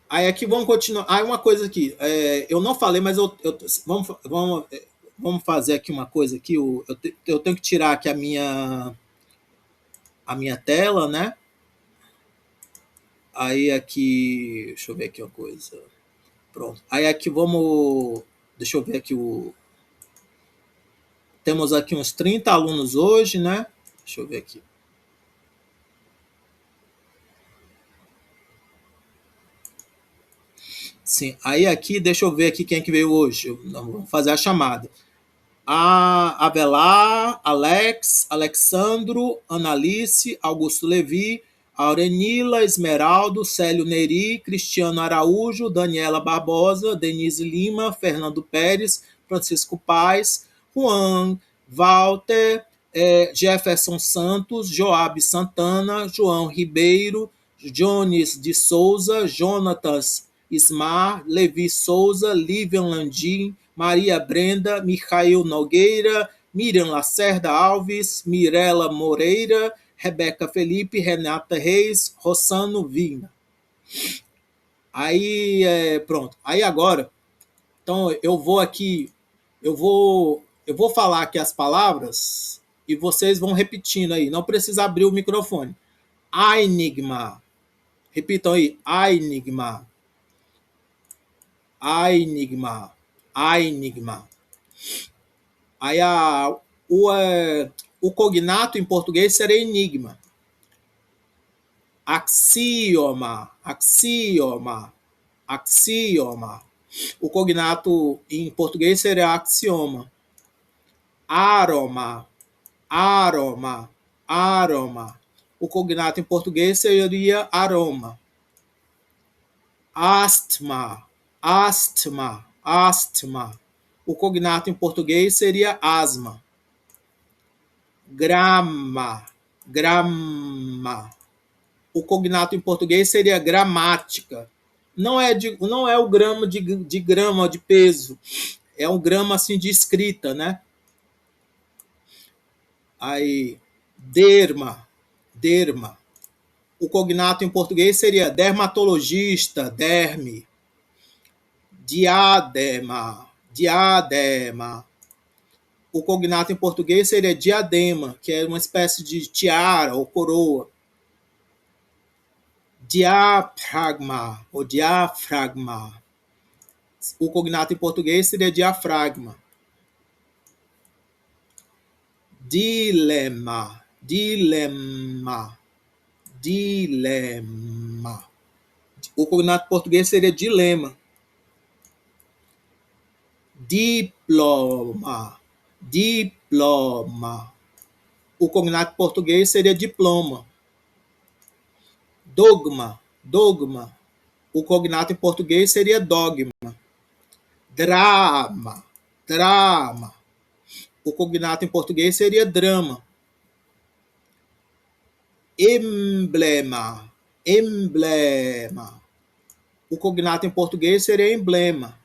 Aí aqui vamos continuar. Ah, uma coisa aqui. Eu não falei, mas vamos fazer aqui uma coisa aqui. Eu tenho que tirar aqui a minha tela, né? Aí aqui, deixa eu ver aqui uma coisa. Pronto. Aí aqui deixa eu ver aqui temos aqui uns 30 alunos hoje, né? Deixa eu ver aqui. Sim, aí aqui, deixa eu ver aqui quem é que veio hoje. Vamos fazer a chamada. A Avelar, Alex, Alexandro, Analice, Augusto Levi, Aurenila, Esmeraldo, Célio Neri, Cristiano Araújo, Daniela Barbosa, Denise Lima, Fernando Pérez, Francisco Paes, Juan, Walter, Jefferson Santos, Joab Santana, João Ribeiro, Jones de Souza, Jonatas Ismar, Levi Souza, Livian Landim, Maria Brenda, Micael Nogueira, Miriam Lacerda Alves, Mirela Moreira, Rebeca Felipe, Renata Reis, Rossano Vina. Aí, pronto. Aí agora, então eu vou falar aqui as palavras e vocês vão repetindo aí. Não precisa abrir o microfone. Enigma. Repitam aí. Enigma. Enigma. Enigma. Aí o cognato em português seria enigma. Axioma. Axioma. Axioma. O cognato em português seria axioma. Aroma. Aroma. Aroma. O cognato em português seria aroma. Asthma. Asthma. Asthma. O cognato em português seria asma. Grama. Grama. O cognato em português seria gramática. Não é o grama de grama de peso. É um grama assim de escrita, né? Aí, derma. Derma. O cognato em português seria dermatologista, derme. Diadema. Diadema. O cognato em português seria diadema, que é uma espécie de tiara ou coroa. Diafragma ou diafragma. O cognato em português seria diafragma. Dilema. Dilema. Dilema. O cognato em português seria dilema. Diploma. Diploma. O cognato em português seria diploma. Dogma. Dogma. O cognato em português seria dogma. Drama. Drama. O cognato em português seria drama. Emblema. Emblema. O cognato em português seria emblema.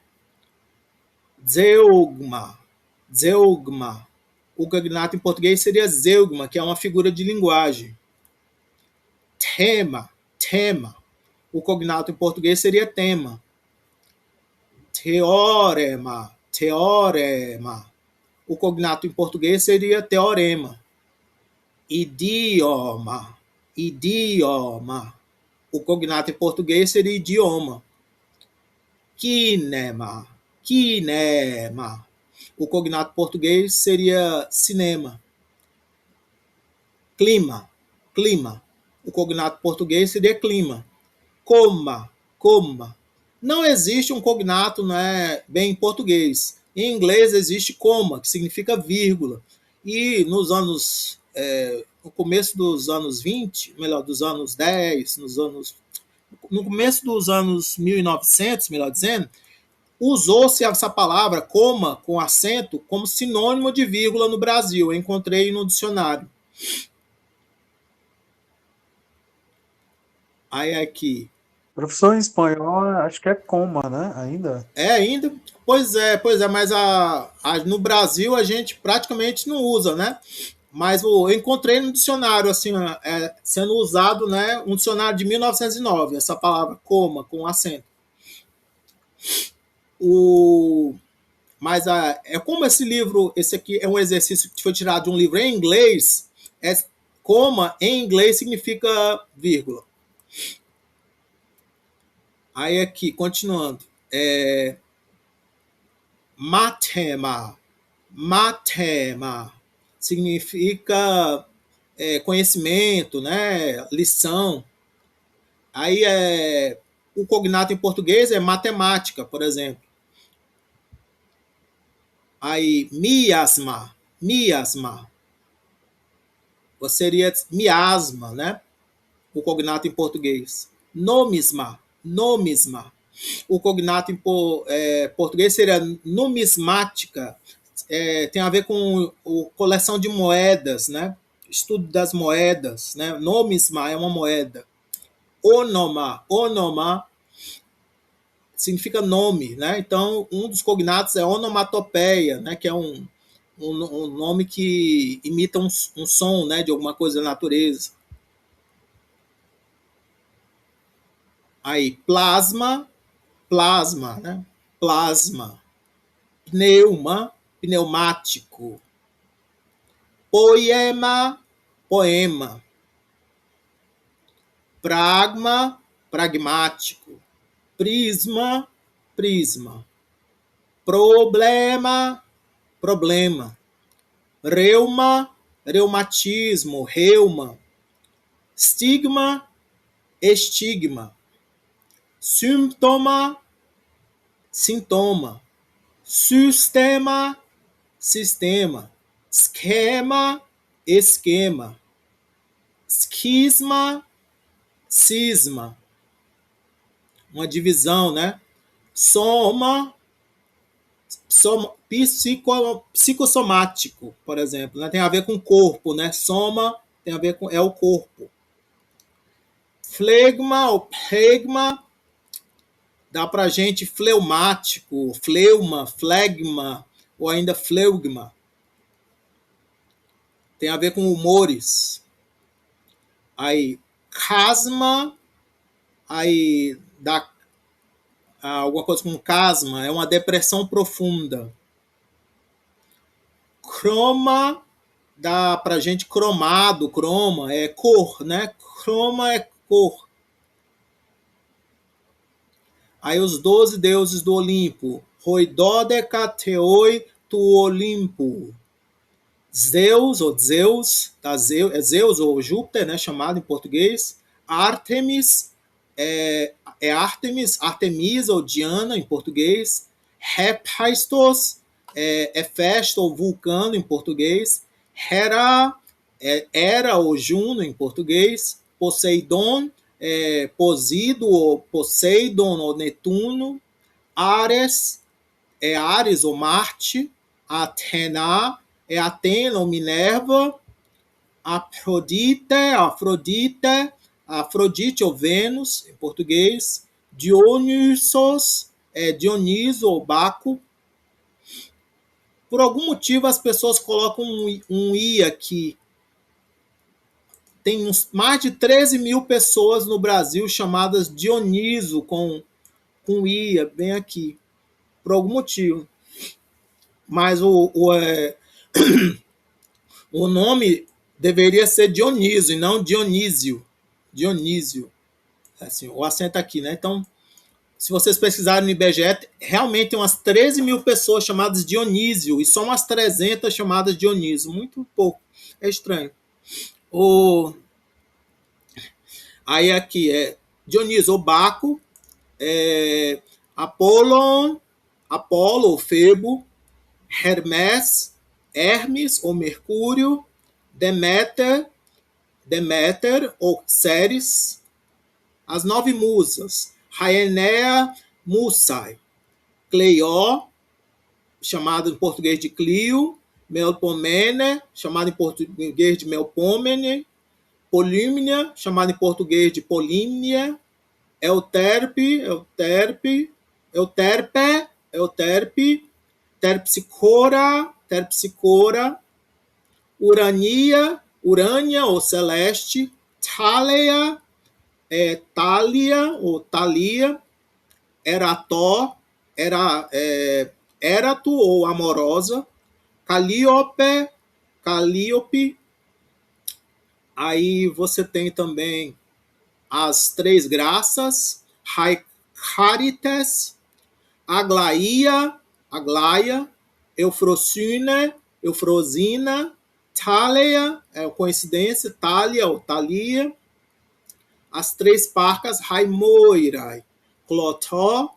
Zeugma. Zeugma. O cognato em português seria zeugma, que é uma figura de linguagem. Tema. Tema. O cognato em português seria tema. Teorema. Teorema. o cognato em português seria teorema. Idioma, idioma. O cognato em português seria idioma. Kinema, kinema. O cognato português seria cinema. Clima, clima. O cognato português seria clima. Coma, coma. Não existe um cognato, né, bem em português. Em inglês existe coma, que significa vírgula. E no começo dos anos 20, melhor, dos anos 10, no começo dos anos 1900, melhor dizendo, usou-se essa palavra coma com acento como sinônimo de vírgula no Brasil. Eu encontrei no dicionário. Aí aqui. Professor, em espanhol, acho que é coma, né? Ainda? É ainda? Pois é, mas no Brasil a gente praticamente não usa, né? Mas eu encontrei no dicionário, assim, sendo usado, né? Um dicionário de 1909, essa palavra coma, com acento. Mas é como esse livro, esse aqui é um exercício que foi tirado de um livro em inglês, coma em inglês significa vírgula. Aí aqui, continuando. Matema. Matema significa conhecimento, né? Lição. Aí o cognato em português é matemática, por exemplo. Aí miasma, miasma. Seria miasma, né? O cognato em português. Nomisma, nomisma. O cognato em português seria numismática. Tem a ver com coleção de moedas, né? Estudo das moedas, né? Nomisma é uma moeda. Onoma, onoma significa nome, né? Então, um dos cognatos é onomatopeia, né? Que é um nome que imita um som, né? De alguma coisa da natureza. Aí, plasma, plasma, né? Plasma. Pneuma, pneumático. Poema, poema. Pragma, pragmático. Prisma, prisma. Problema, problema. Reuma, reumatismo, reuma. Stigma, estigma. Síntoma, sintoma. Sistema, sistema. Esquema, esquema. Esquisma, cisma. Uma divisão, né? Soma, psicossomático, por exemplo, né? Tem a ver com o corpo, né? Soma tem a ver com o corpo. Flegma ou plegma dá pra gente fleumático, fleuma, flegma ou ainda fleugma. Tem a ver com humores. Aí, casma, aí dá alguma coisa como casma, é uma depressão profunda. Croma, dá pra gente cromado, croma, é cor, né? Croma é cor. Aí os 12 deuses do Olimpo. Roidodekateoi tu Olimpo. Zeus, ou Zeus, tá? Zeus ou Júpiter, né? Chamado em português. Ártemis, Ártemis, Artemisa ou Diana em português. Hephaistos, Hefesto ou Vulcano em português. Hera, Hera ou Juno em português. Poseidon, Posido ou Poseidon ou Netuno. Ares, Ares ou Marte. Atena, Atena ou Minerva. Afrodite, Afrodite ou Vênus, em português. Dionysos, Dioniso ou Baco. Por algum motivo as pessoas colocam um I aqui. Tem mais de 13 mil pessoas no Brasil chamadas Dioniso com I, bem aqui. Por algum motivo. mas o nome deveria ser Dionísio e não Dionísio. Dionísio. Assim, o acento aqui, né? Então, se vocês pesquisarem no IBGE, realmente tem umas 13 mil pessoas chamadas Dionísio e só umas 300 chamadas Dionísio. Muito pouco. É estranho. Aí aqui é Dionísio ou Baco, Apolo ou Febo, Hermes ou Mercúrio, Deméter ou Ceres, as 9 musas, Raenea Musai, Cleió, chamado em português de Clio, Melpomene, chamado em português de Melpomene, Polímnia, chamado em português de Polímnia, Euterpe, Terpsicora, Urânia ou Celeste, Thalia, Thalia, Erato ou Amorosa, Calliope. Aí você tem também as 3 graças, Charites, Aglaia, Eufrosina, Thalia, coincidência, Thalia ou Thalia, as 3 parcas, Raimoirai, Cloto,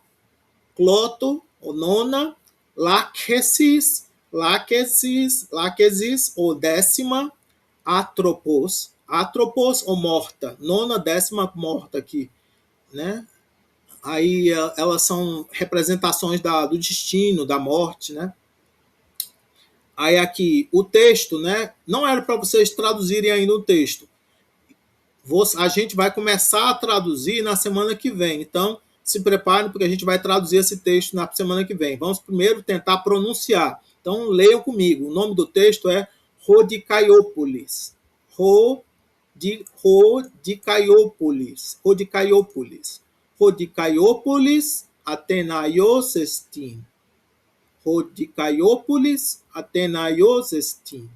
ou nona, Láquesis, ou 10ª, Atropos ou morta, nona, 10ª morta aqui, né? Aí elas são representações do destino, da morte, né? Aí aqui, o texto, né? Não era para vocês traduzirem ainda o texto. A gente vai começar a traduzir na semana que vem. Então, se preparem, porque a gente vai traduzir esse texto na semana que vem. Vamos primeiro tentar pronunciar. Então, leiam comigo. O nome do texto é Rodicaiópolis. Rodicaiópolis, Athenaios estin. Rodicaiópolis, Athenaios estin.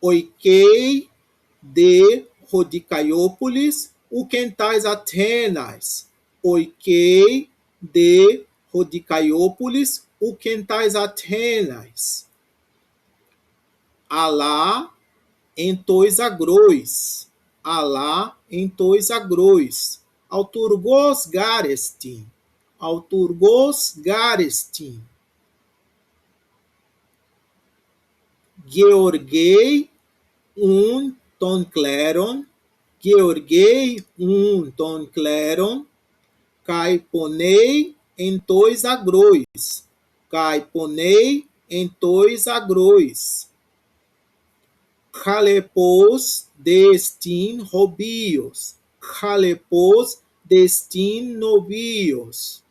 Oikei de Rodicaiópolis, ukentais Atenas. Oikei de Rodicaiópolis, ukentais Atenas. Alá entois agrois. Auturgos garestin. Georgei ton kleron, kai ponei entois agrois. Chalepos destin novios.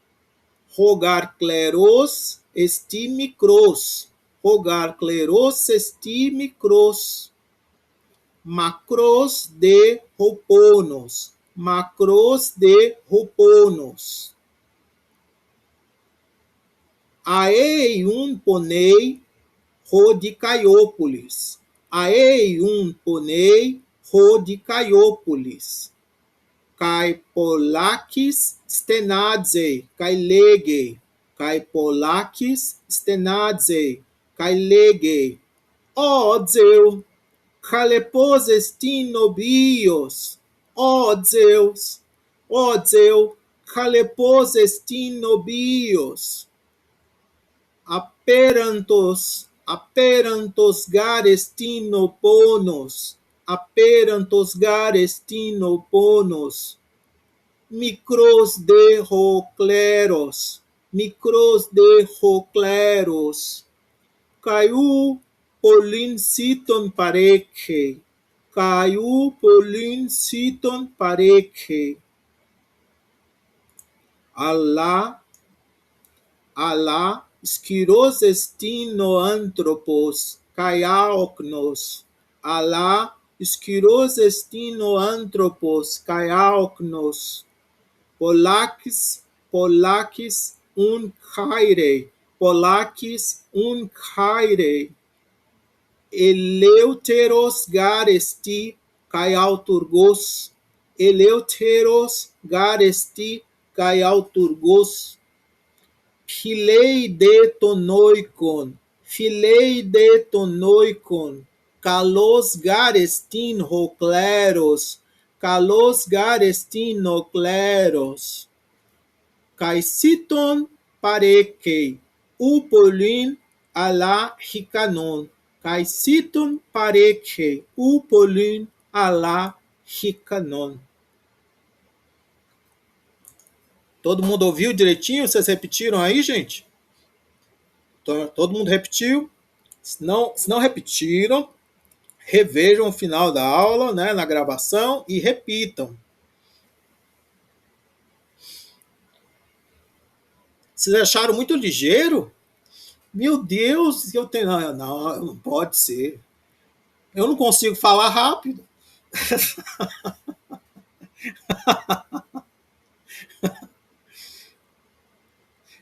Rogar cleros estimicros. Macros de rouponos. Aei ponei Rodicaiópolis. Kai polakis stenadzei, kai legei. Ó Zeus, Chalepos estin nobios. Ó Zeus, Chalepos estin nobios. Aperantos garestinoponos. Micros de rocleros. Caiu polinciton pareque. Alá Skiros estino antropos, kaiaoknos. Alá Skiros estino antropos, kaiaoknos. Polakis unchaire, Polakis unchaire, Eleuteros garesti kai auturgos, Eleuteros garesti kai auturgos, Filei de tonoikon, kalos garestin hokleros, kalos garestin hokleros, kai siton parekei, upolin ala hikanon, kai siton parekei, upolin ala hikanon. Todo mundo ouviu direitinho? Vocês repetiram aí, gente? Todo mundo repetiu? Se não repetiram, revejam o final da aula, né, na gravação e repitam. Vocês acharam muito ligeiro? Meu Deus, eu tenho. Não pode ser. Eu não consigo falar rápido.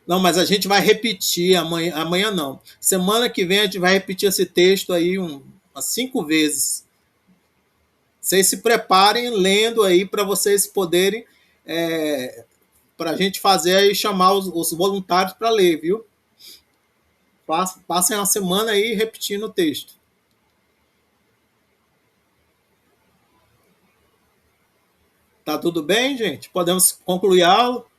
Não, mas a gente vai repetir amanhã não. Semana que vem a gente vai repetir esse texto aí umas 5 vezes. Vocês se preparem lendo aí para vocês poderem, para a gente fazer aí, chamar os voluntários para ler, viu? Passem uma semana aí repetindo o texto. Tá tudo bem, gente? Podemos concluir a aula?